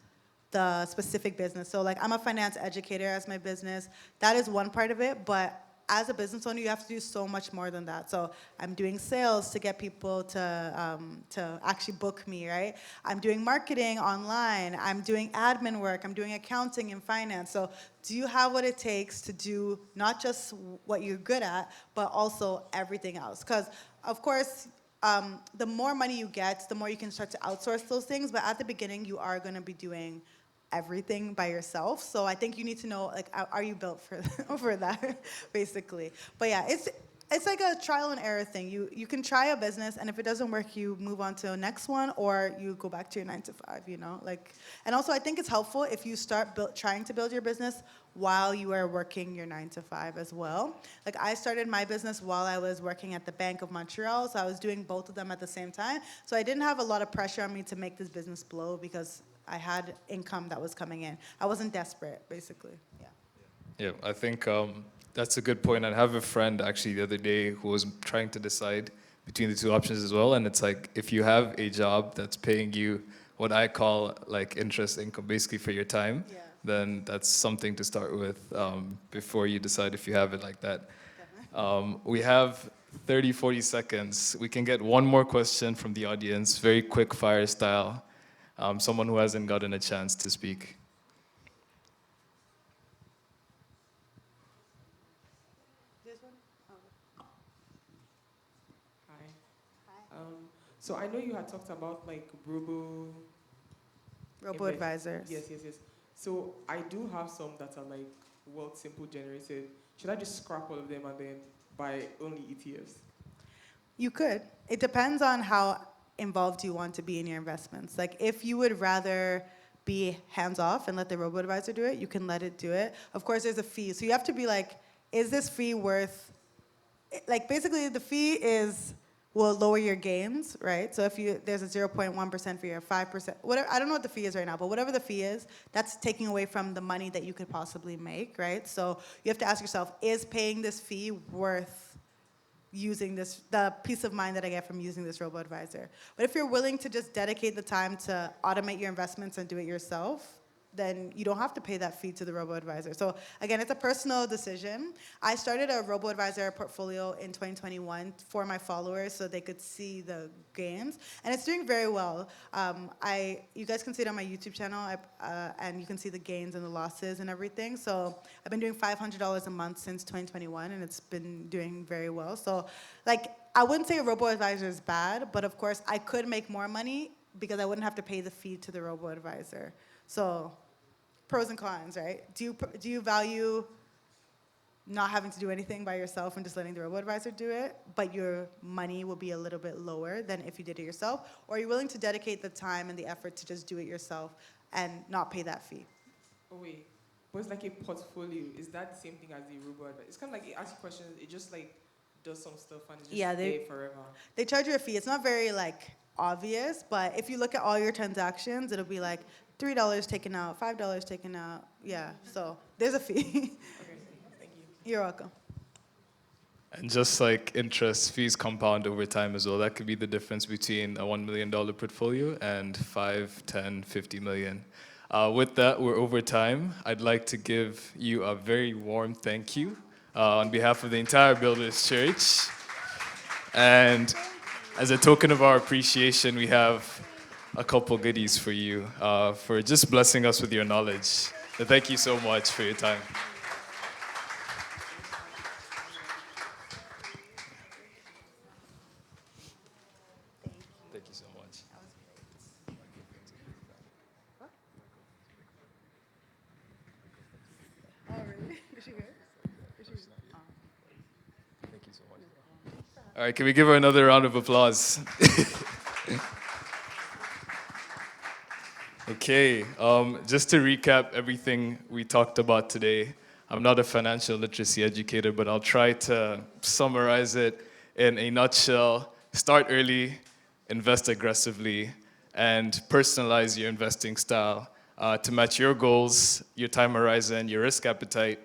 the specific business. So like I'm a finance educator as my business. That is one part of it, but as a business owner, you have to do so much more than that. So I'm doing sales to get people to actually book me, right? I'm doing marketing online. I'm doing admin work. I'm doing accounting and finance. So do you have what it takes to do not just what you're good at, but also everything else? Because, of course, the more money you get, the more you can start to outsource those things. But at the beginning, you are going to be doing everything by yourself. So I think you need to know, like, are you built for that, basically. But yeah, it's like a trial and error thing. You can try a business, and if it doesn't work, you move on to the next one, or you go back to your 9-to-5, you know? Like, and also I think it's helpful if you start trying to build your business while you are working your 9-to-5 as well. Like I started my business while I was working at the Bank of Montreal, so I was doing both of them at the same time. So I didn't have a lot of pressure on me to make this business blow because I had income that was coming in. I wasn't desperate, basically. Yeah, I think that's a good point. I have a friend actually the other day who was trying to decide between the two options as well. And it's like, if you have a job that's paying you what I call like interest income, basically for your time, then that's something to start with before you decide if you have it like that. We have 30, 40 seconds. We can get one more question from the audience, very quick fire style. Someone who hasn't gotten a chance to speak. So I know you had talked about like Robo-advisors. Yes. So I do have some that are like Wealth Simple generated. Should I just scrap all of them and then buy only ETFs? You could. It depends on how involved you want to be in your investments. Like if you would rather be hands-off and let the robo-advisor do it, you can let it do it. Of course, there's a fee. So you have to be like, is this fee worth, like basically the fee will lower your gains, right? So if there's a 0.1% fee or 5%, whatever, I don't know what the fee is right now, but whatever the fee is, that's taking away from the money that you could possibly make, right? So you have to ask yourself, is paying this fee worth using the peace of mind that I get from using this robo-advisor? But if you're willing to just dedicate the time to automate your investments and do it yourself, then you don't have to pay that fee to the robo-advisor. So again, it's a personal decision. I started a robo-advisor portfolio in 2021 for my followers so they could see the gains, and it's doing very well. You guys can see it on my YouTube channel, and you can see the gains and the losses and everything. So I've been doing $500 a month since 2021, and it's been doing very well. So like, I wouldn't say a robo-advisor is bad, but of course I could make more money because I wouldn't have to pay the fee to the robo-advisor. So, pros and cons, right? Do you value not having to do anything by yourself and just letting the robo-advisor do it, but your money will be a little bit lower than if you did it yourself? Or are you willing to dedicate the time and the effort to just do it yourself and not pay that fee? Oh wait, but it's like a portfolio. Is that the same thing as the robo-advisor? It's kind of like it asks you questions, it just like does some stuff and it's just there forever. They charge you a fee. It's not very like obvious, but if you look at all your transactions, it'll be like $3 taken out, $5 taken out. Yeah, so there's a fee. Okay, thank you. You're welcome. And just like interest, fees compound over time as well. That could be the difference between a $1 million portfolio and 5, 10, 50 million. With that, we're over time. I'd like to give you a very warm thank you on behalf of the entire Builders Church. And as a token of our appreciation, we have a couple goodies for you for just blessing us with your knowledge. So thank you so much for your time. Thank you so much. Oh, really? Is she good? Thank you so much. All right, can we give her another round of applause? Okay, just to recap everything we talked about today, I'm not a financial literacy educator, but I'll try to summarize it in a nutshell. Start early, invest aggressively, and personalize your investing style to match your goals, your time horizon, your risk appetite,